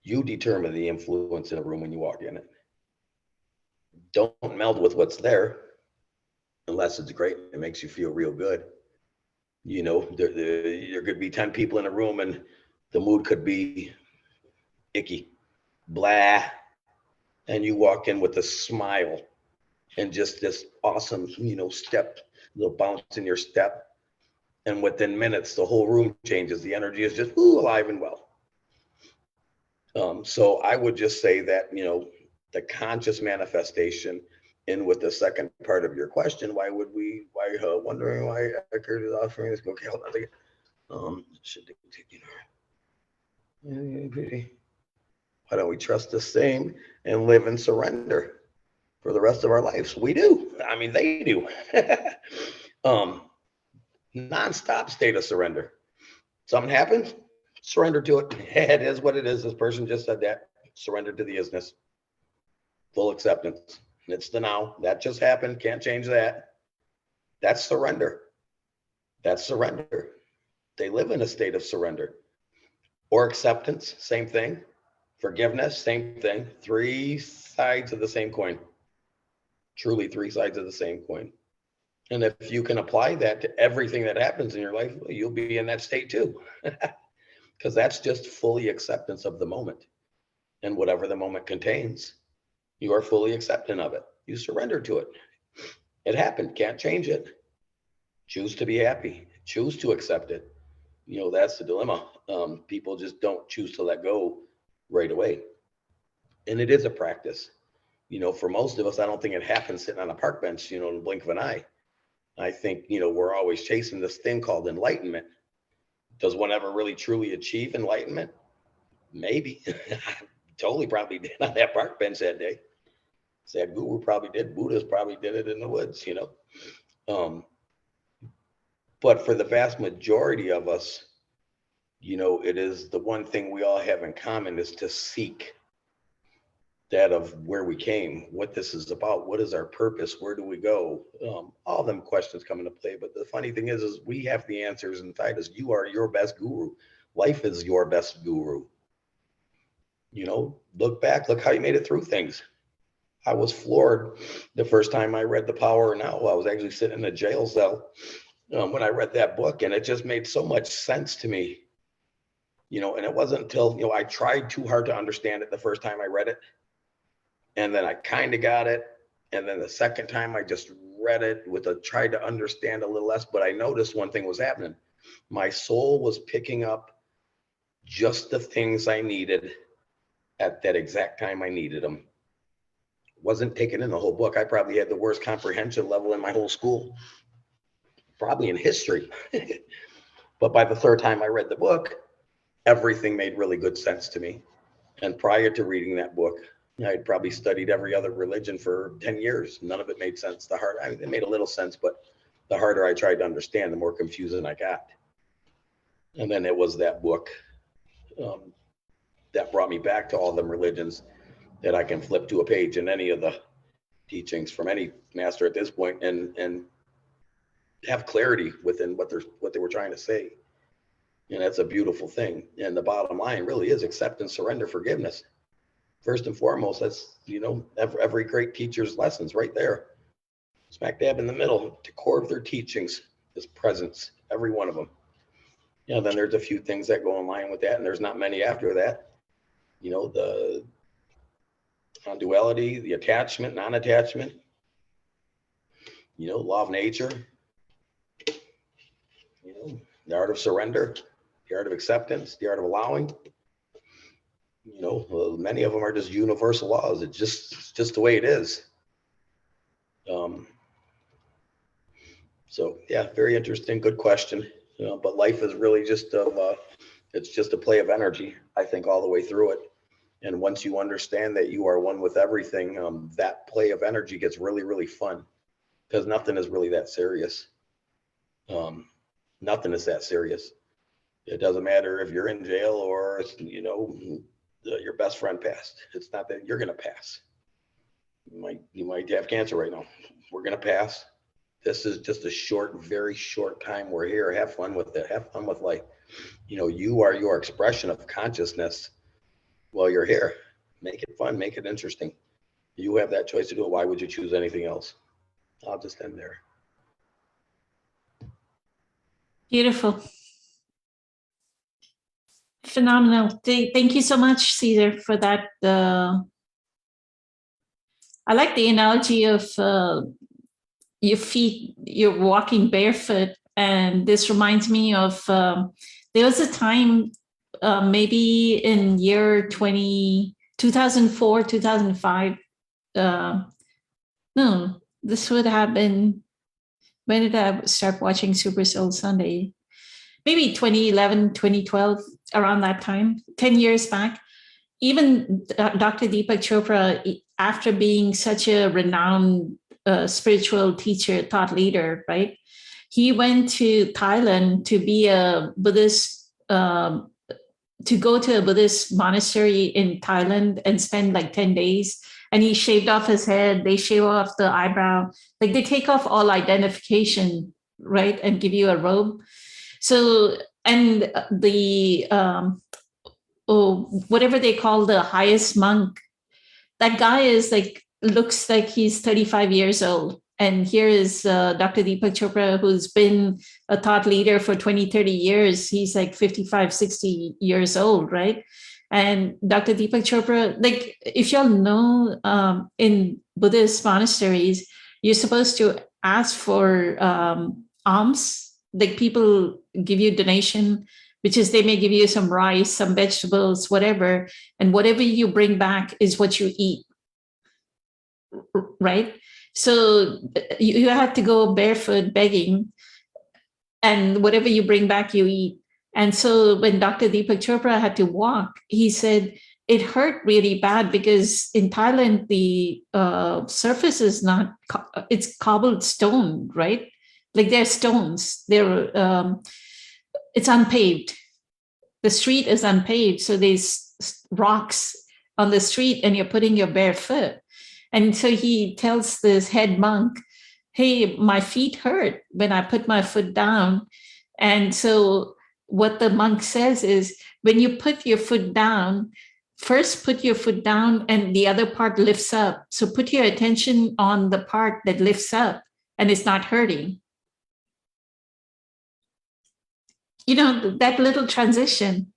You determine the influence in a room when you walk in it. Don't meld with what's there unless it's great. It makes you feel real good. There could be 10 people in a room and the mood could be icky, blah. And you walk in with a smile and just this awesome, step, little bounce in your step. And within minutes, the whole room changes. The energy is just alive and well. So I would just say that, the conscious manifestation in with the second part of your question, wondering why Eckhart is offering this. Okay, hold on a second. Should why don't we trust the same and live in surrender for the rest of our lives? We do. I mean, they do. Non-stop state of surrender. Something happens, surrender to it. It is what it is. This person just said that. Surrender to the isness. Full acceptance. It's the now. That just happened. Can't change that. That's surrender. That's surrender. They live in a state of surrender. Or acceptance, same thing. Forgiveness, same thing. Three sides of the same coin. Truly three sides of the same coin. And if you can apply that to everything that happens in your life, you'll be in that state too. Because that's just fully acceptance of the moment. And whatever the moment contains, you are fully accepting of it. You surrender to it. It happened, can't change it. Choose to be happy, choose to accept it. You know, that's the dilemma. People just don't choose to let go right away. And it is a practice. You know, for most of us, I don't think it happens sitting on a park bench, you know, in the blink of an eye. I think, you know, we're always chasing this thing called enlightenment. Does one ever really truly achieve enlightenment? Maybe. Totally probably did on that park bench that day. That guru probably did. Buddhas probably did it in the woods, you know. But for the vast majority of us, you know, it is the one thing we all have in common is to seek that of where we came, what this is about, what is our purpose, where do we go? All them questions come into play. But the funny thing is we have the answers inside us. You are your best guru. Life is your best guru. You know, look back, look how you made it through things. I was floored the first time I read The Power Now. I was actually sitting in a jail cell when I read that book, and it just made so much sense to me. You know, and it wasn't until, you know, I tried too hard to understand it the first time I read it. And then I kind of got it. And then the second time I just read it tried to understand a little less, but I noticed one thing was happening. My soul was picking up just the things I needed at that exact time I needed them. Wasn't taking in the whole book. I probably had the worst comprehension level in my whole school, probably in history. But by the third time I read the book, everything made really good sense to me. And prior to reading that book, I had probably studied every other religion for 10 years. None of it made sense. It made a little sense, but the harder I tried to understand, the more confusing I got. And then it was that book that brought me back to all them religions that I can flip to a page in any of the teachings from any master at this point and have clarity within what they were trying to say. And that's a beautiful thing. And the bottom line really is acceptance, surrender, forgiveness. First and foremost, that's, you know, every great teacher's lessons right there. Smack dab in the middle, the core of their teachings is presence, every one of them. You know, then there's a few things that go in line with that, and there's not many after that. You know, the non-duality, the attachment, non-attachment, you know, law of nature, you know, the art of surrender, the art of acceptance, the art of allowing. You know, many of them are just universal laws. It's just the way it is. So yeah, very interesting, good question. You know, but life is really just it's just a play of energy, I think, all the way through it. And once you understand that you are one with everything, that play of energy gets really, really fun, because nothing is really that serious. Nothing is that serious. It doesn't matter if you're in jail or, you know, your best friend passed. It's not that you're going to pass. You might have cancer right now. We're going to pass. This is just a short, very short time we're here. Have fun with it. Have fun with life. You know, you are your expression of consciousness while you're here. Make it fun. Make it interesting. You have that choice to do it. Why would you choose anything else? I'll just end there. Beautiful. Phenomenal. Thank you so much, Cesar, for that. I like the analogy of your feet, you're walking barefoot. And this reminds me of, there was a time, maybe in year 2004, 2005, No, this would have been, when did I start watching Super Soul Sunday? Maybe 2011, 2012, around that time, 10 years back. Even Dr. Deepak Chopra, after being such a renowned spiritual teacher, thought leader, right? He went to Thailand to be a Buddhist, to go to a Buddhist monastery in Thailand and spend like 10 days. And he shaved off his head, they shave off the eyebrow, like they take off all identification, right? And give you a robe. So, and the, whatever they call the highest monk, that guy is like, looks like he's 35 years old. And here is Dr. Deepak Chopra, who's been a thought leader for 20, 30 years. He's like 55, 60 years old, right? And Dr. Deepak Chopra, like, if y'all know, in Buddhist monasteries, you're supposed to ask for alms, like people give you donation, which is they may give you some rice, some vegetables, whatever, and whatever you bring back is what you eat, right? So you have to go barefoot begging, and whatever you bring back, you eat. And so when Dr. Deepak Chopra had to walk, he said it hurt really bad because in Thailand, the surface is not, it's cobbled stone, right? Like they're stones, it's unpaved. The street is unpaved. So there's rocks on the street and you're putting your bare foot. And so he tells this head monk, hey, my feet hurt when I put my foot down. And so what the monk says is, when you put your foot down, first put your foot down and the other part lifts up. So put your attention on the part that lifts up and it's not hurting. You know, that little transition,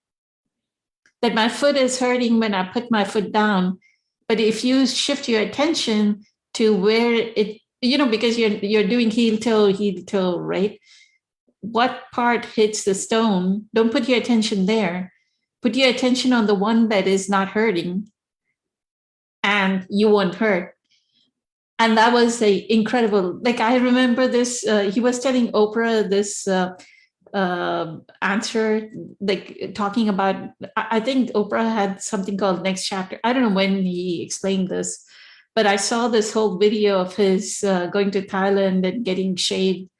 that my foot is hurting when I put my foot down. But if you shift your attention to where it, you know, because you're doing heel toe, right? What part hits the stone? Don't put your attention there. Put your attention on the one that is not hurting, and you won't hurt. And that was a incredible, like I remember this, he was telling Oprah this answer, like talking about, I think Oprah had something called Next Chapter. I don't know when he explained this, but I saw this whole video of his going to Thailand and getting shaved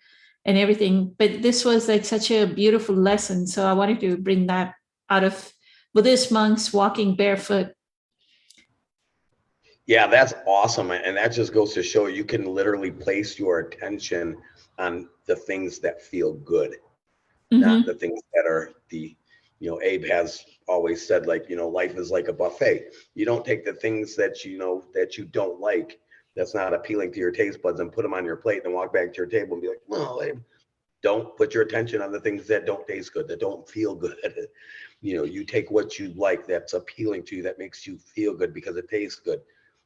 and everything. But this was like such a beautiful lesson. So I wanted to bring that out of Buddhist monks walking barefoot. Yeah, that's awesome. And that just goes to show you can literally place your attention on the things that feel good, not the things that are the, you know, Abe has always said, like, you know, life is like a buffet. You don't take the things that, you know, that you don't like, that's not appealing to your taste buds, and put them on your plate and walk back to your table and be like, no, Abe. Don't put your attention on the things that don't taste good, that don't feel good. You know, you take what you like, that's appealing to you, that makes you feel good because it tastes good.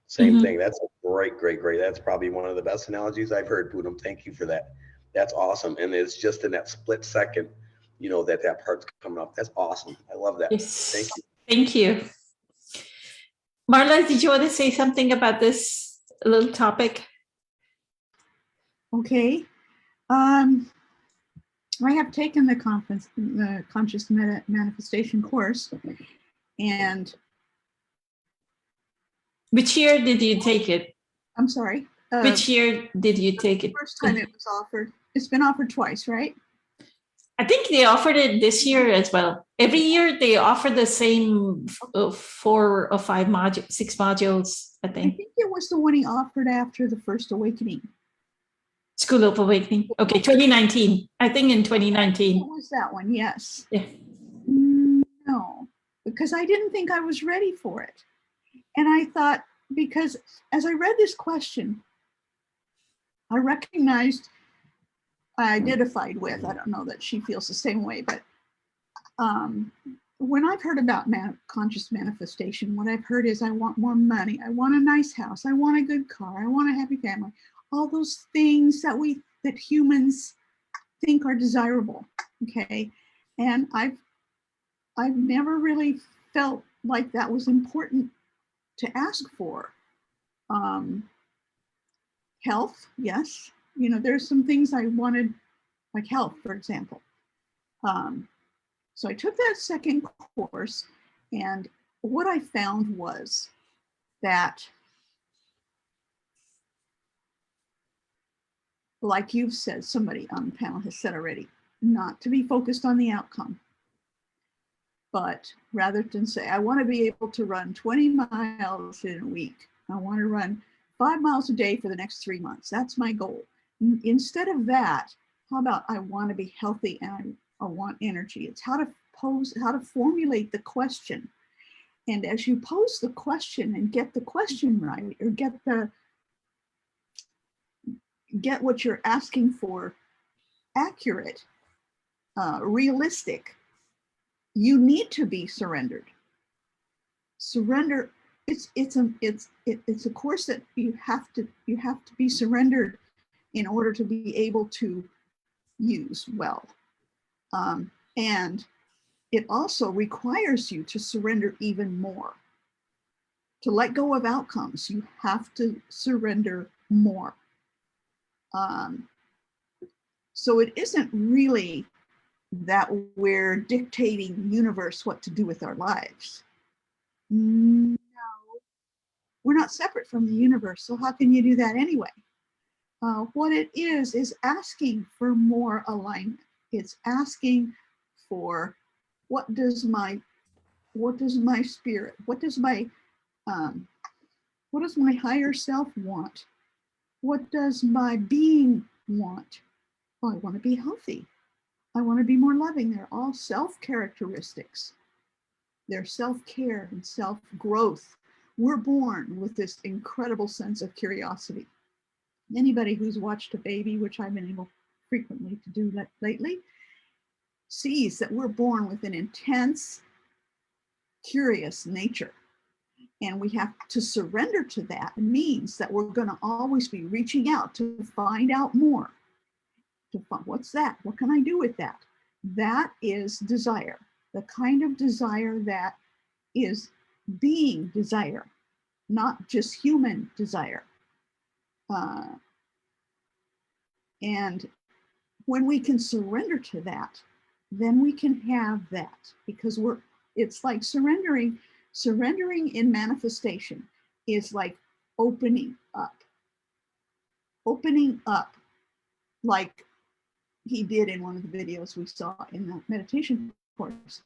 Same thing. That's a great. That's probably one of the best analogies I've heard, Poonam. Thank you for that. That's awesome. And it's just in that split second, you know, that part's coming up. That's awesome. I love that. Yes. Thank you. Thank you. Marla, did you want to say something about this little topic? Okay. I have taken the conscious manifestation course, and Which year did you take it? I'm sorry. Which year did you take it? First time it was offered. It's been offered twice, right? I think they offered it this year as well. Every year they offer the same 4 or 5 modules, 6 modules, I I think. think it was the one he offered after the First Awakening. School of Awakening. Okay, 2019. I think in 2019. It was that one, yes. Yeah. No, because I didn't think I was ready for it. And I thought, because as I read this question, I recognized, I identified with, I don't know that she feels the same way, but when I've heard about conscious manifestation, what I've heard is I want more money, I want a nice house, I want a good car, I want a happy family, all those things that humans think are desirable, okay? And I've never really felt like that was important to ask for. Health, yes. You know, there's some things I wanted, like health, for example. So I took that second course, and what I found was that, like you've said, somebody on the panel has said already, not to be focused on the outcome, but rather than say, I want to be able to run 20 miles in a week. I want to run 5 miles a day for the next 3 months. That's my goal. Instead of that, how about I want to be healthy and I want energy? It's how to formulate the question. And as you pose the question and get the question right, or get what you're asking for accurate, realistic, you need to be surrendered. Surrender. It's a course that you have to be surrendered in order to be able to use well. And it also requires you to surrender even more. To let go of outcomes, you have to surrender more. So it isn't really that we're dictating the universe what to do with our lives. No, we're not separate from the universe. So how can you do that anyway? What it is asking for more alignment. It's asking for what does my spirit, what does my higher self want? What does my being want? Well, I want to be healthy. I want to be more loving. They're all self characteristics. They're self-care and self-growth. We're born with this incredible sense of curiosity. Anybody who's watched a baby, which I've been able frequently to do lately, sees that we're born with an intense, curious nature. And we have to surrender to that. It means that we're going to always be reaching out to find out more. What's that? What can I do with that? That is desire, the kind of desire that is being desire, not just human desire. And when we can surrender to that, then we can have that, because it's like surrendering in manifestation is like opening up like he did in one of the videos we saw in the meditation course,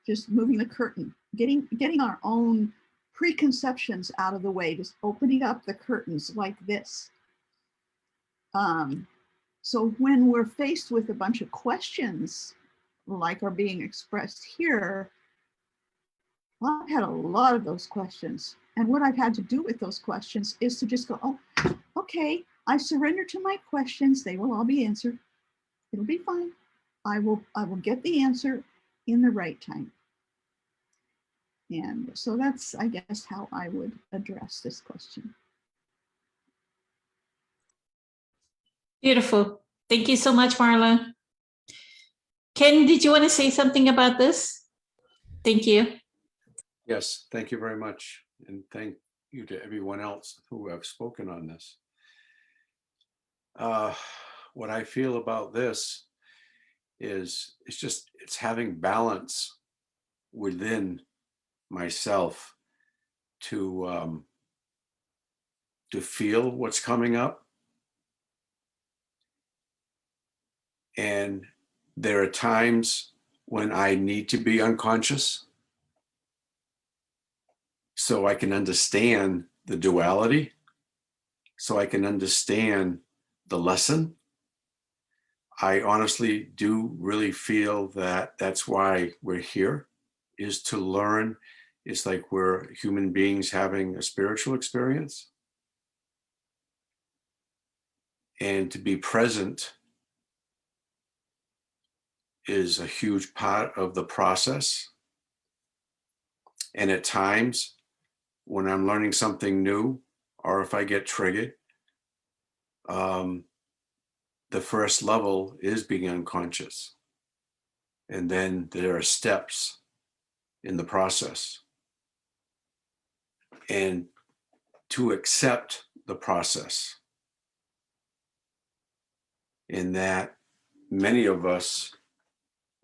just moving the curtain, getting our own preconceptions out of the way, just opening up the curtains like this. So when we're faced with a bunch of questions like are being expressed here, well, I've had a lot of those questions. And what I've had to do with those questions is to just go, oh, okay, I surrender to my questions. They will all be answered. It'll be fine. I will get the answer in the right time. And so that's, I guess, how I would address this question. Beautiful. Thank you so much, Marla. Ken, did you want to say something about this? Thank you. Yes, thank you very much. And thank you to everyone else who have spoken on this. What I feel about this is it's having balance within myself to feel what's coming up. And there are times when I need to be unconscious so I can understand the duality, so I can understand the lesson. I honestly do really feel that that's why we're here, is to learn. It's like we're human beings having a spiritual experience. And to be present is a huge part of the process. And at times, when I'm learning something new, or if I get triggered, the first level is being unconscious. And then there are steps in the process. And to accept the process, in that many of us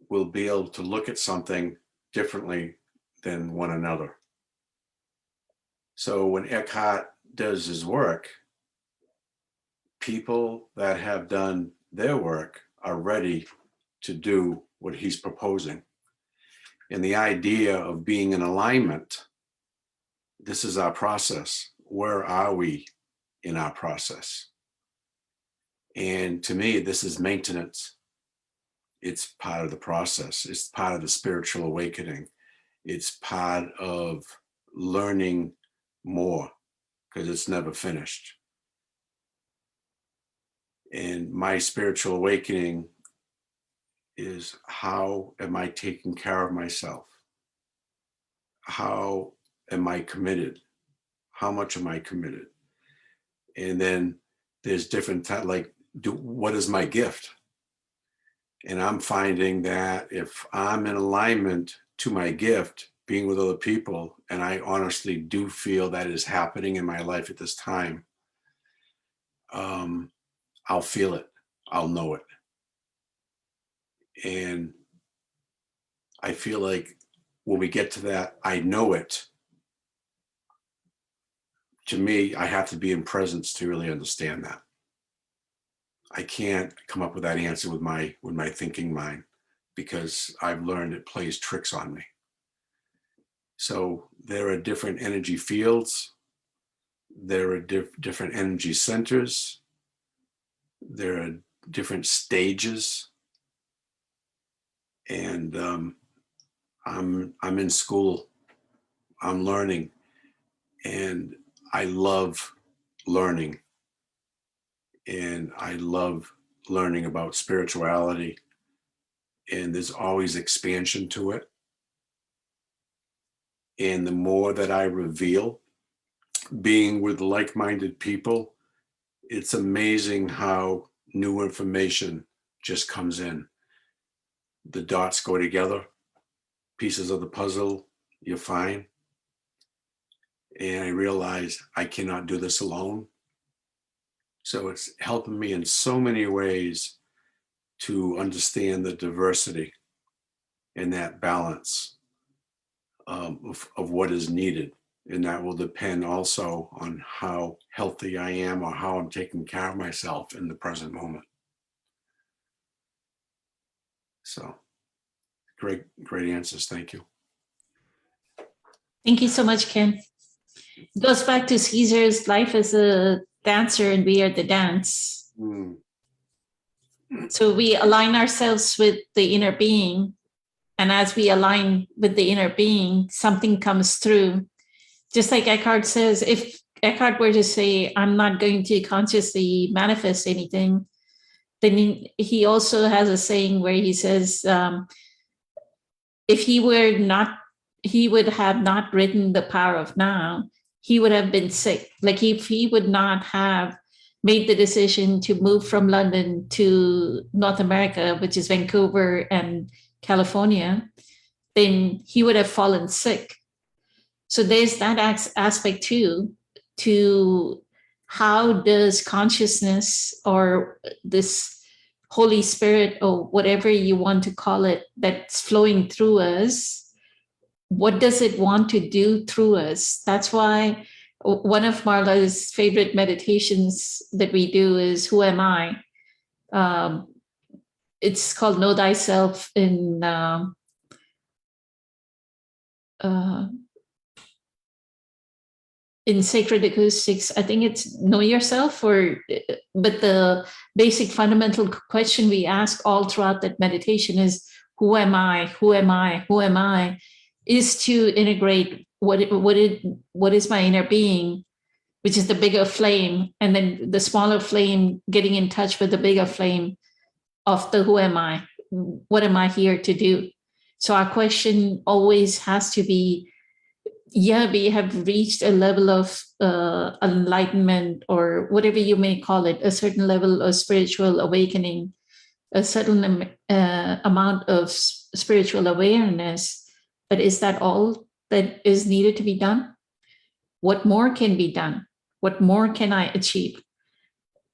will be able to look at something differently than one another. So when Eckhart does his work, people that have done their work are ready to do what he's proposing. And the idea of being in alignment, this is our process. Where are we in our process? And to me, this is maintenance. It's part of the process. It's part of the spiritual awakening. It's part of learning more, because it's never finished. And my spiritual awakening is, how am I taking care of myself? How am I committed? How much am I committed? And then there's different like, what is my gift? And I'm finding that if I'm in alignment to my gift, being with other people, and I honestly do feel that is happening in my life at this time, I'll feel it, I'll know it. And I feel like when we get to that, I know it, to me, I have to be in presence to really understand that. I can't come up with that answer with my thinking mind, because I've learned it plays tricks on me. So there are different energy fields. There are different energy centers. There are different stages. And I'm in school. I'm learning. And I love learning. And I love learning about spirituality. And there's always expansion to it. And the more that I reveal, being with like-minded people, it's amazing how new information just comes in. The dots go together, pieces of the puzzle, you're fine. And I realize I cannot do this alone. So it's helping me in so many ways to understand the diversity and that balance of what is needed. And that will depend also on how healthy I am, or how I'm taking care of myself in the present moment. So great answers. Thank you. Thank you so much, Ken. It goes back to Caesar's life as a dancer, and we are the dance. So we align ourselves with the inner being. And as we align with the inner being, something comes through. Just like Eckhart says, if Eckhart were to say, I'm not going to consciously manifest anything, then he also has a saying where he says, if he would have not written The Power of Now, he would have been sick. Like if he would not have made the decision to move from London to North America, which is Vancouver and California, then he would have fallen sick. So there's that aspect too, to how does consciousness, or this Holy Spirit, or whatever you want to call it, that's flowing through us, what does it want to do through us? That's why one of Marla's favorite meditations that we do is, Who Am I? It's called Know Thyself in Sacred Acoustics. I think it's Know Yourself, but the basic fundamental question we ask all throughout that meditation is, who am I? Who am I? Who am I? Is to integrate what is my inner being, which is the bigger flame, and then the smaller flame getting in touch with the bigger flame of the who am I? What am I here to do? So our question always has to be, yeah, we have reached a level of enlightenment, or whatever you may call it, a certain level of spiritual awakening, a certain amount of spiritual awareness. But is that all that is needed to be done? What more can be done? What more can I achieve?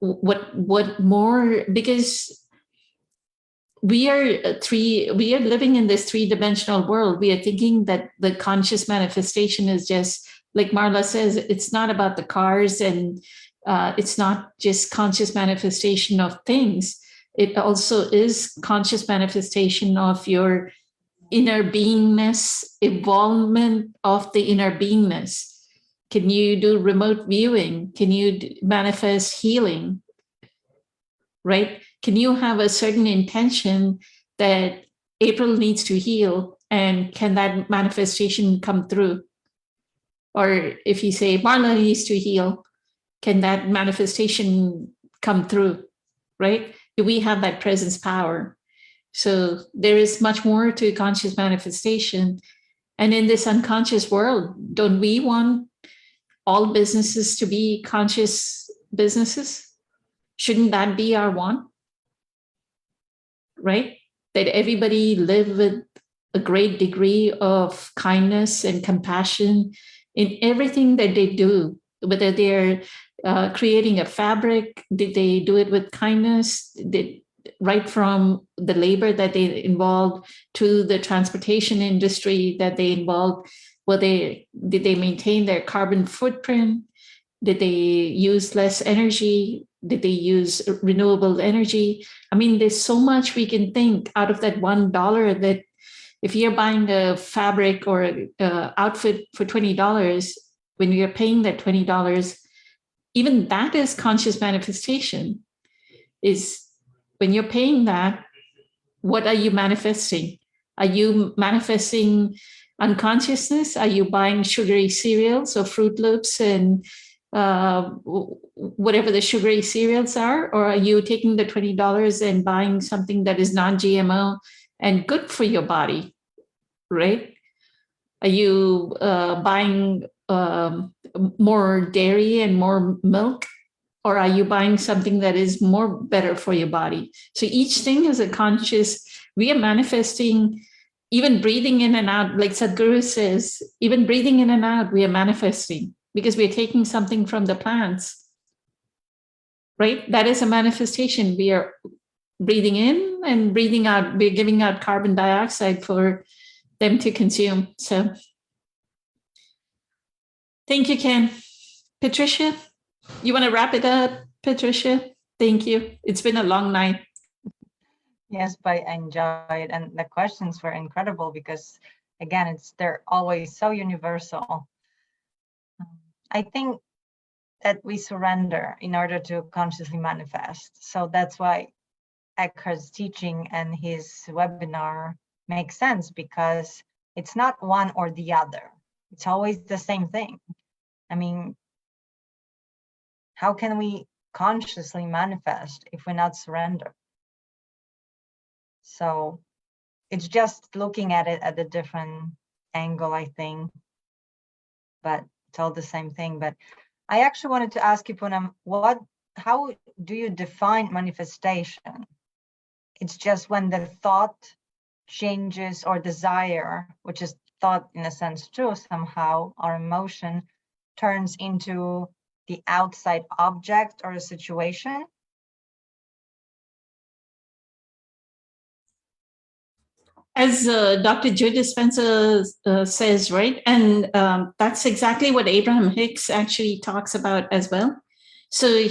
what more, because we are living in this three-dimensional world. We are thinking that the conscious manifestation is just, like Marla says, it's not about the cars, and it's not just conscious manifestation of things. It also is conscious manifestation of your inner beingness, evolvement of the inner beingness. Can you do remote viewing? Can you manifest healing? Right? Can you have a certain intention that April needs to heal, and can that manifestation come through? Or if you say Marla needs to heal, can that manifestation come through? Right? Do we have that presence power? So there is much more to conscious manifestation. And in this unconscious world, don't we want all businesses to be conscious businesses? Shouldn't that be our want? Right? That everybody live with a great degree of kindness and compassion in everything that they do, whether they're creating a fabric, did they do it with kindness? Right from the labor that they involved to the transportation industry that they involved, did they maintain their carbon footprint? Did they use less energy? Did they use renewable energy? I mean, there's so much we can think out of that $1 that if you're buying a fabric or an outfit for $20, when you're paying that $20, even that is conscious manifestation. Is when you're paying that, what are you manifesting? Are you manifesting unconsciousness? Are you buying sugary cereals or Fruit Loops and whatever the sugary cereals are? Or are you taking the $20 and buying something that is non-GMO and good for your body, right? Are you buying more dairy and more milk? Or are you buying something that is more better for your body? So each thing is a conscious, we are manifesting, even breathing in and out, like Sadhguru says, even breathing in and out, we are manifesting because we're taking something from the plants, right? That is a manifestation. We are breathing in and breathing out. We're giving out carbon dioxide for them to consume. So thank you, Ken. Patricia? You want to wrap it up, Patricia? Thank you. It's been a long night. Yes, but I enjoyed, and the questions were incredible because, again, they're always so universal. I think that we surrender in order to consciously manifest. So that's why Eckhart's teaching and his webinar makes sense, because it's not one or the other. It's always the same thing. I mean, how can we consciously manifest if we not surrender? So it's just looking at it at a different angle, I think, but it's all the same thing. But I actually wanted to ask you, Poonam, how do you define manifestation? It's just when the thought changes, or desire, which is thought in a sense too, somehow, our emotion turns into the outside object or a situation? As Dr. Joe Dispenza says, right? And that's exactly what Abraham Hicks actually talks about as well. So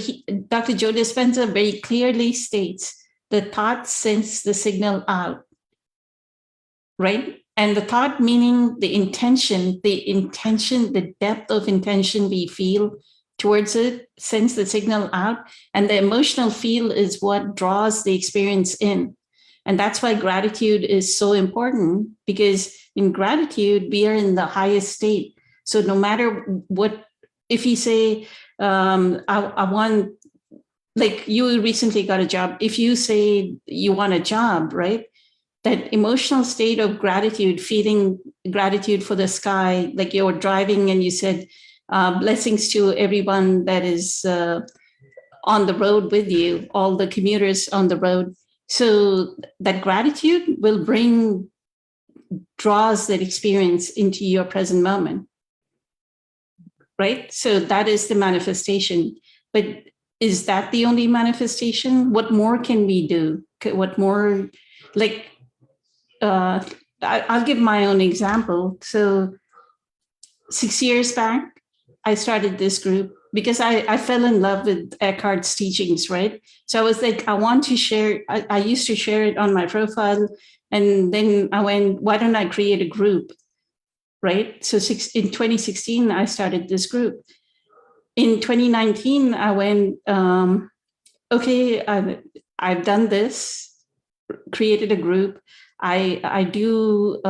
Dr. Joe Dispenza very clearly states the thought sends the signal out, right? And the thought meaning the intention, the depth of intention we feel towards it sends the signal out. And the emotional feel is what draws the experience in. And that's why gratitude is so important, because in gratitude, we are in the highest state. So no matter what, if you say, I want, like you recently got a job, if you say you want a job, right? That emotional state of gratitude, feeling gratitude for the sky, like you're driving and you said, blessings to everyone that is on the road with you, all the commuters on the road. So that gratitude will draws that experience into your present moment, right? So that is the manifestation. But is that the only manifestation? What more can we do? What more, like, I'll give my own example. So 6 years back, I started this group because I fell in love with Eckhart's teachings, right? So I was like, I want to share, I used to share it on my profile. And then I went, why don't I create a group, right? So in 2016, I started this group. In 2019, I went, okay, I've done this, created a group. I do,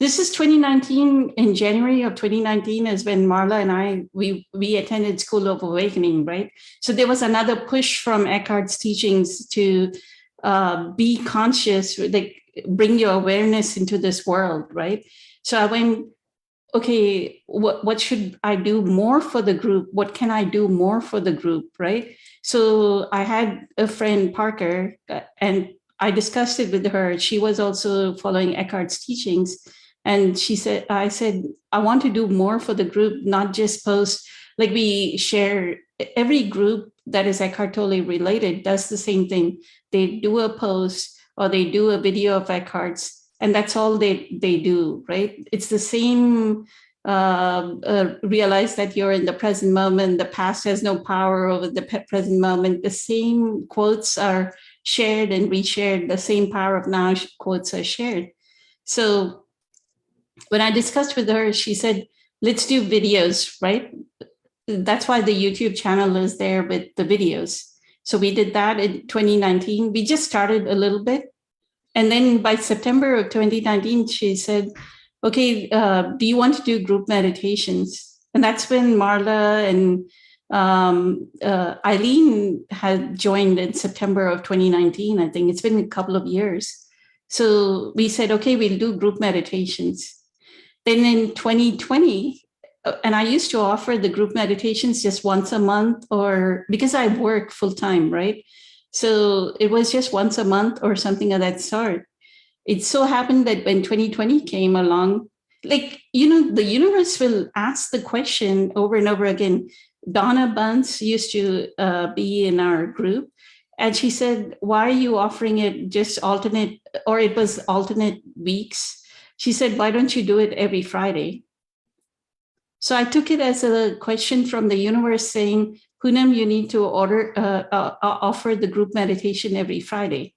this is 2019, in January of 2019 is when Marla and we attended School of Awakening, right? So there was another push from Eckhart's teachings to be conscious, like bring your awareness into this world, right? So I went, okay, what should I do more for the group? What can I do more for the group, right? So I had a friend, Parker, and I discussed it with her. She was also following Eckhart's teachings. And I said, I want to do more for the group, not just post, like we share, every group that is Eckhart Tolle related does the same thing. They do a post or they do a video of Eckhart's, and that's all they do, right? It's the same, realize that you're in the present moment. The past has no power over the present moment. The same quotes are shared and reshared. The same power of now quotes are shared. So when I discussed with her, she said, let's do videos, right? That's why the YouTube channel is there with the videos. So we did that in 2019. We just started a little bit. And then by September of 2019, she said, okay, do you want to do group meditations? And that's when Marla and Eileen had joined in September of 2019. I think it's been a couple of years. So we said, okay, we'll do group meditations. Then in 2020, and I used to offer the group meditations just once a month, or because I work full time, right? So it was just once a month or something of that sort. It so happened that when 2020 came along, like, the universe will ask the question over and over again. Donna Bunce used to be in our group, and she said, why are you offering it just alternate, or it was alternate weeks? She said, why don't you do it every Friday? So I took it as a question from the universe saying, Poonam, you need to offer the group meditation every Friday.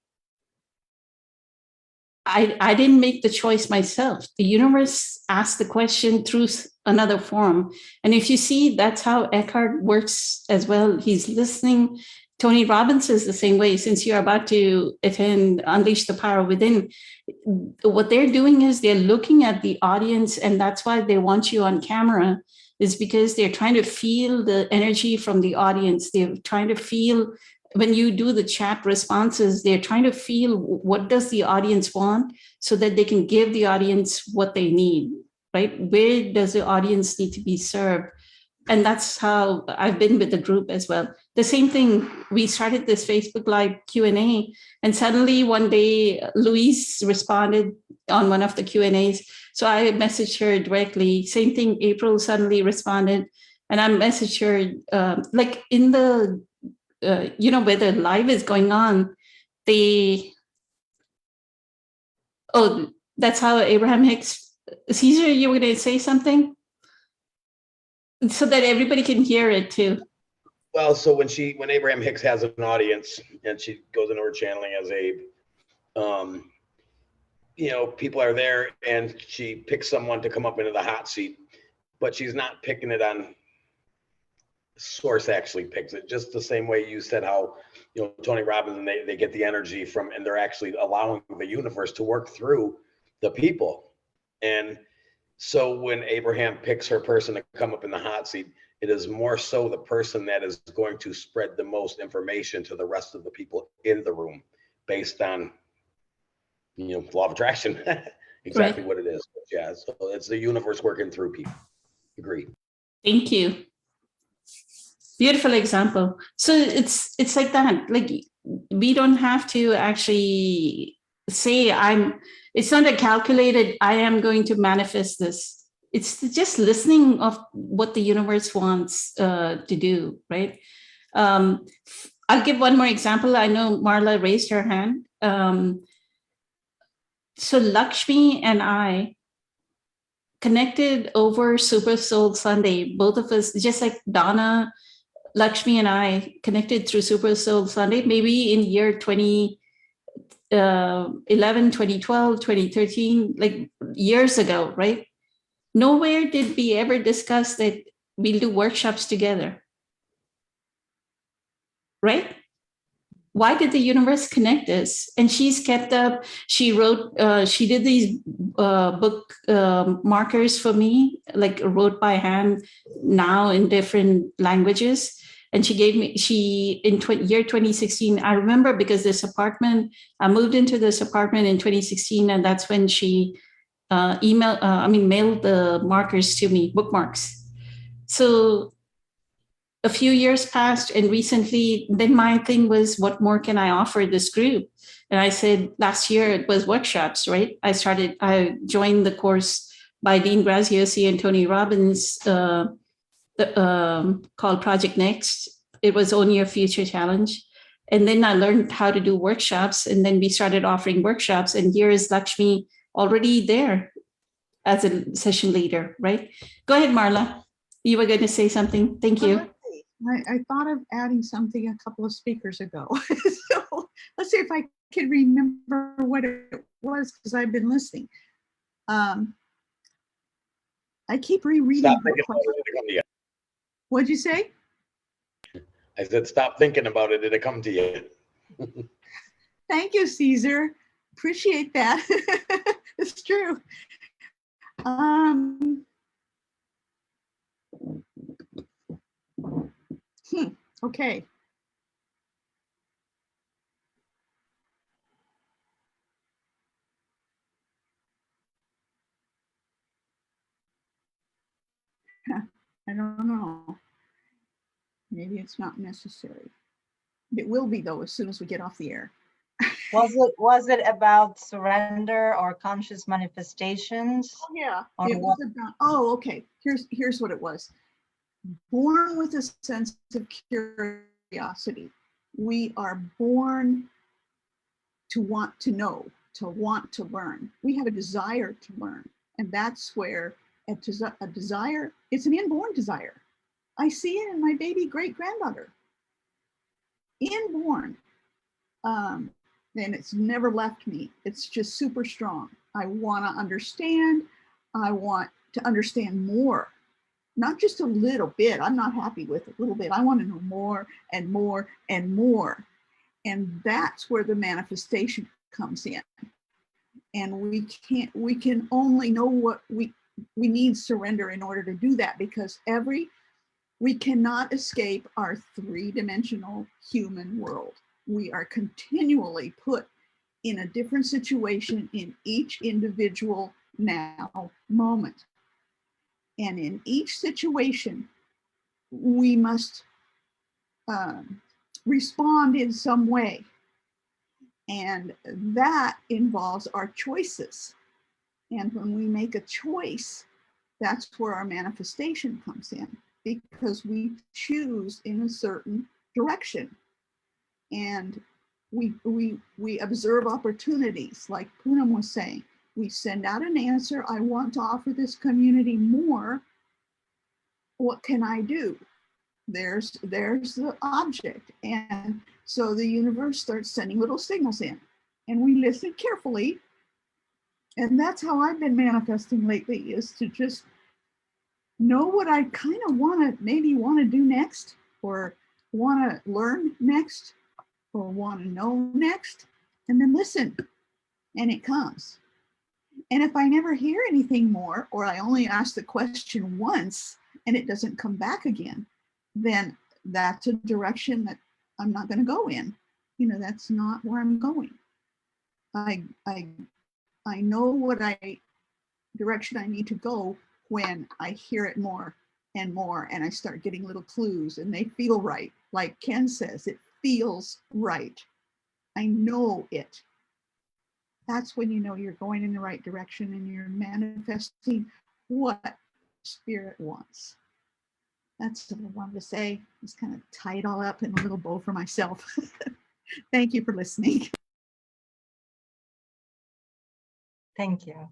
I didn't make the choice myself. The universe asked the question through another form. And if you see, that's how Eckhart works as well. He's listening. Tony Robbins is the same way. Since you're about to attend Unleash the Power Within, what they're doing is they're looking at the audience, and that's why they want you on camera, is because they're trying to feel the energy from the audience. They're trying to feel, when you do the chat responses, they're trying to feel what does the audience want so that they can give the audience what they need, right? Where does the audience need to be served? And that's how I've been with the group as well. The same thing, we started this Facebook Live Q&A, and suddenly one day, Louise responded on one of the Q&As. So I messaged her directly. Same thing, April suddenly responded, and I messaged her, like in the, where the live is going on, that's how Abraham Hicks, Caesar, you were going to say something? So that everybody can hear it too. Well, so when Abraham Hicks has an audience and she goes into her channeling as Abe, people are there and she picks someone to come up into the hot seat, but she's not picking it on source, actually picks it just the same way you said how, Tony Robbins, and they get the energy from, and they're actually allowing the universe to work through the people. And so when Abraham picks her person to come up in the hot seat, it is more so the person that is going to spread the most information to the rest of the people in the room based on, law of attraction, exactly right. What it is. But yeah, so it's the universe working through people. Agree. Thank you. Beautiful example. So it's like that. Like, we don't have to actually say it's not a calculated, I am going to manifest this. It's just listening of what the universe wants to do, right? I'll give one more example. I know Marla raised her hand. So Lakshmi and I connected over Super Soul Sunday. Both of us, just like Donna, Lakshmi and I connected through Super Soul Sunday, maybe in year 2011, 2012, 2013, like years ago, right? Nowhere did we ever discuss that we'll do workshops together, right? Why did the universe connect us? And she's kept up. She wrote, she did these book markers for me, like wrote by hand now in different languages. And she gave me, in year 2016, I remember because this apartment, I moved into this apartment in 2016, and that's when she mailed the markers to me, bookmarks. So a few years passed, and recently, then my thing was, what more can I offer this group? And I said, last year it was workshops, right? I joined the course by Dean Graziosi and Tony Robbins called Project Next. It was Own Your Future Challenge. And then I learned how to do workshops, and then we started offering workshops, and here is Lakshmi already there as a session leader, right? Go ahead, Marla. You were going to say something. Thank you. I thought of adding something a couple of speakers ago. So let's see if I can remember what it was, because I've been listening. I keep rereading. Stop thinking about it, it'll come to you. What'd you say? I said, stop thinking about it, it'll come to you. Thank you, Caesar. Appreciate that. It's true. Okay. I don't know. Maybe it's not necessary. It will be, though, as soon as we get off the air. Was it about surrender or conscious manifestations? Oh, yeah. Or It was about, oh, okay. Here's what it was. Born with a sense of curiosity. We are born to want to know, to want to learn. We have a desire to learn. And that's where a desire, it's an inborn desire. I see it in my baby great-granddaughter. Inborn. And it's never left me. It's just super strong. I want to understand. I want to understand more. Not just a little bit. I'm not happy with a little bit. I want to know more and more and more. And that's where the manifestation comes in. And we can only know what we need surrender in order to do that, because we cannot escape our three-dimensional human world. We are continually put in a different situation in each individual now moment. And in each situation, we must respond in some way. And that involves our choices. And when we make a choice, that's where our manifestation comes in, because we choose in a certain direction. And we observe opportunities, like Poonam was saying. We send out an answer. I want to offer this community more. What can I do? There's the object. And so the universe starts sending little signals in, and we listen carefully. And that's how I've been manifesting lately, is to just know what I kind of maybe want to do next, or want to learn next, or want to know next, and then listen, and it comes. And if I never hear anything more, or I only ask the question once and it doesn't come back again, then that's a direction that I'm not going to go in. That's not where I'm going. I know what direction I need to go when I hear it more and more, and I start getting little clues, and they feel right. Like Ken says, it feels right. I know it. That's when you know you're going in the right direction and you're manifesting what Spirit wants. that's what I wanted to say. Just kind of tie it all up in a little bow for myself. Thank you for listening. Thank you.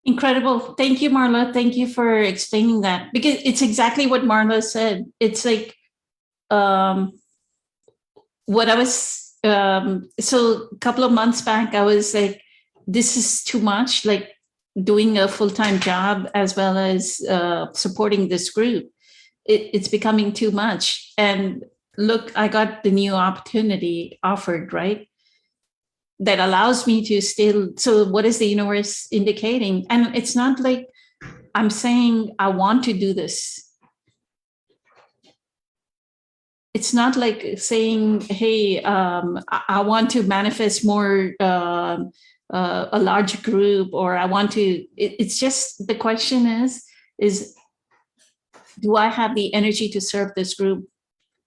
Incredible. Thank you, Marla. Thank you for explaining that, because it's exactly what Marla said. It's like what I was, so a couple of months back, I was like, this is too much, like doing a full-time job as well as supporting this group. It's becoming too much. And look, I got the new opportunity offered, right? That allows me to still, so what is the universe indicating? And it's not like I'm saying I want to do this. It's not like saying, hey, I want to manifest more, a large group, or I want to, it's just, the question is, do I have the energy to serve this group?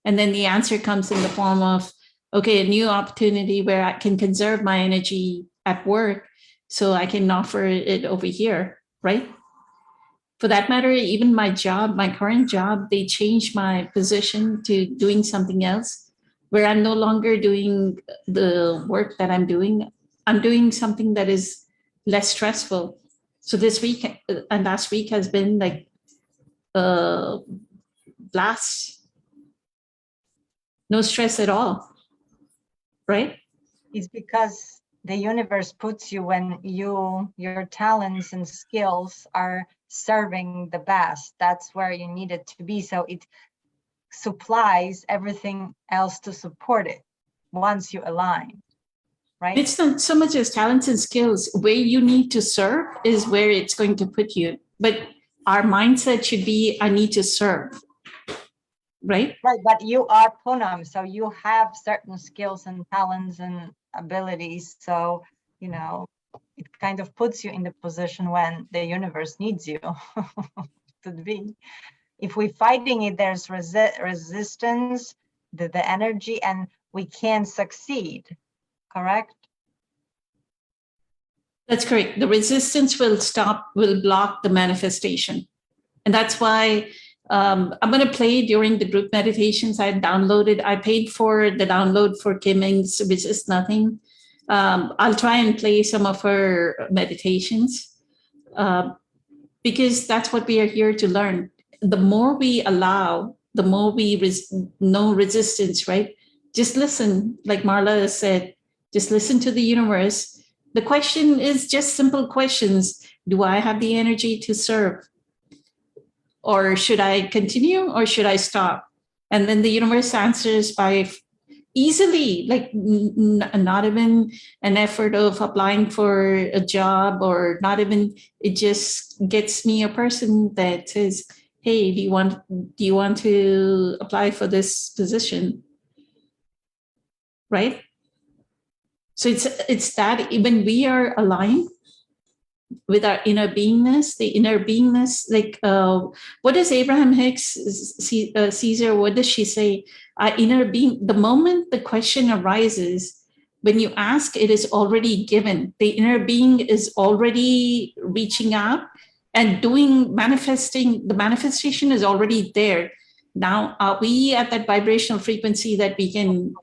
And then the answer comes in the form of, okay, a new opportunity where I can conserve my energy at work so I can offer it over here, right? For that matter, even my job, my current job, they changed my position to doing something else where I'm no longer doing the work that I'm doing. I'm doing something that is less stressful. So this week and last week has been like blast. No stress at all, right? It's because the universe puts you when your talents and skills are serving the best. That's where you need it to be. So it supplies everything else to support it once you align, right? It's not so much as talents and skills. Where you need to serve is where it's going to put you. But our mindset should be, I need to serve, right? Right, but you are Poonam, so you have certain skills and talents and abilities. So, you know, it kind of puts you in the position when the universe needs you to be. If we're fighting it, there's resistance, the energy, and we can't succeed, correct? That's correct. The resistance will block the manifestation. And that's why I'm going to play during the group meditations. I paid for the download for Kim Ng's Resist Nothing. I'll try and play some of her meditations because that's what we are here to learn. The more we allow, the more we know resistance, right? Just listen, like Marla said, just listen to the universe. The question is just simple questions. Do I have the energy to serve? Or should I continue or should I stop? And then the universe answers by easily, like not even an effort of applying for a job, or not even, it just gets me a person that says, hey, do you want to apply for this position? Right? So it's that even we are aligned with our inner beingness, the inner beingness, like what does Abraham Hicks, Caesar, what does she say? Our inner being, the moment the question arises, when you ask, it is already given. The inner being is already reaching out and manifesting. The manifestation is already there. Now, are we at that vibrational frequency that we can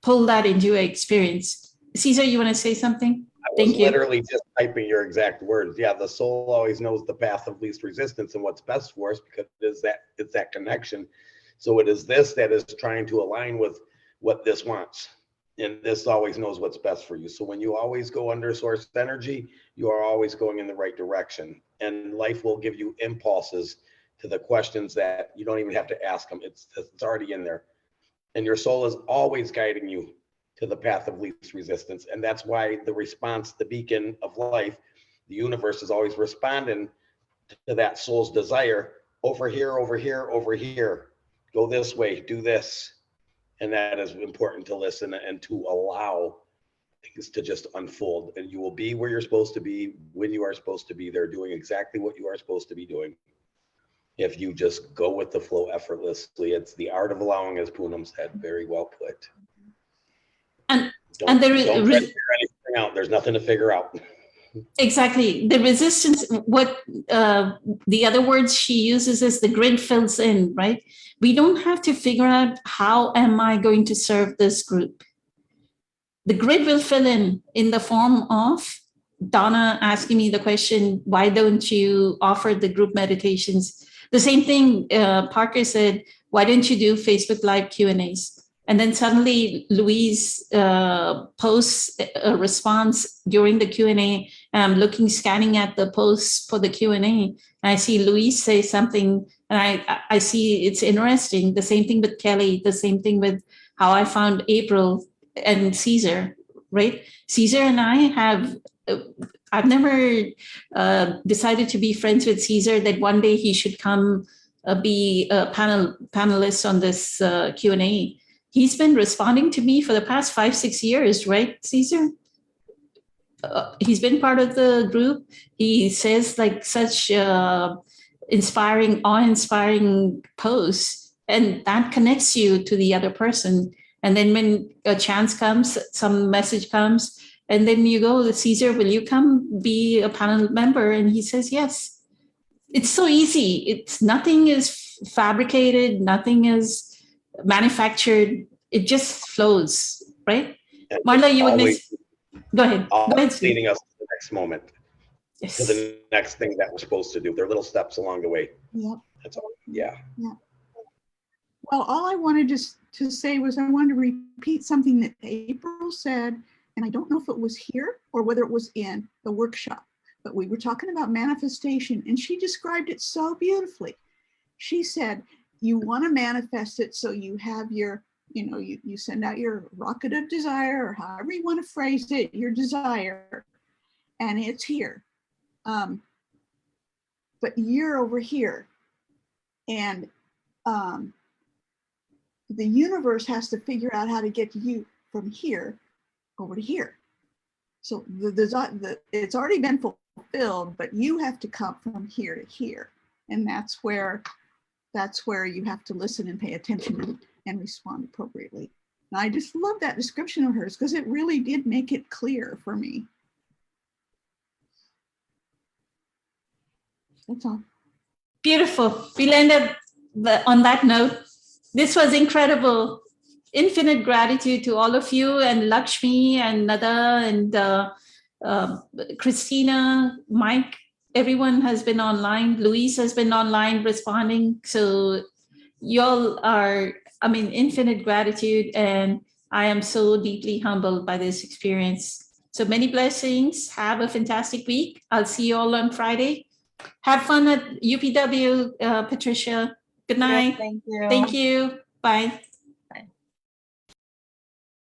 pull that into an experience? Caesar, you want to say something? I was literally just typing your exact words. Yeah, the soul always knows the path of least resistance and what's best for us, because it's that connection. So it is this that is trying to align with what this wants. And this always knows what's best for you. So when you always go under source energy, you are always going in the right direction. And life will give you impulses to the questions that you don't even have to ask them. It's already in there. And your soul is always guiding you to the path of least resistance. And that's why the response, the beacon of life, the universe is always responding to that soul's desire. Over here, over here, over here. Go this way, do this. And that is important to listen and to allow things to just unfold. And you will be where you're supposed to be, when you are supposed to be there, doing exactly what you are supposed to be doing. If you just go with the flow effortlessly. It's the art of allowing, as Poonam said. Very well put. And Don't try to figure anything out. There's nothing to figure out. Exactly. The resistance, what the other words she uses is the grid fills in, right? We don't have to figure out how am I going to serve this group. The grid will fill in the form of Donna asking me the question, why don't you offer the group meditations? The same thing Parker said, why don't you do Facebook Live Q&As? And then suddenly Louise posts a response during the Q&A. And I'm looking, scanning at the posts for the Q&A. And I see Louise say something, and I see it's interesting. The same thing with Kelly, the same thing with how I found April and Caesar, right? Caesar and I have, I've never decided to be friends with Caesar that one day he should come be a panelist on this Q&A. He's been responding to me for the past 5-6 years, right, Caesar? He's been part of the group. He says like such inspiring, awe-inspiring posts, and that connects you to the other person. And then when a chance comes, some message comes, and then you go, Caesar, will you come be a panel member? And he says, yes. It's so easy. It's nothing is fabricated, nothing is manufactured. It just flows, right? And Marla, you would always- go ahead. Go ahead, Steve. Leading us to the next moment, to Yes. the next thing that we're supposed to do. They're little steps along the way. Yep. That's all. Yeah. Well, all I wanted to say was I wanted to repeat something that April said, and I don't know if it was here or whether it was in the workshop, but we were talking about manifestation, and she described it so beautifully. She said, you want to manifest it so you have your, you send out your rocket of desire, or however you want to phrase it, your desire, and it's here. But you're over here. And the universe has to figure out how to get you from here over to here. So it's already been fulfilled, but you have to come from here to here. And that's where you have to listen and pay attention and respond appropriately. And I just love that description of hers because it really did make it clear for me. That's all. Beautiful. We'll end up on that note. This was incredible. Infinite gratitude to all of you, and Lakshmi and Nada and Christina, Mike. Everyone has been online. Louise has been online responding. So y'all are, infinite gratitude. And I am so deeply humbled by this experience. So many blessings. Have a fantastic week. I'll see you all on Friday. Have fun at UPW, Patricia. Good night. Thank you. Thank you. Bye.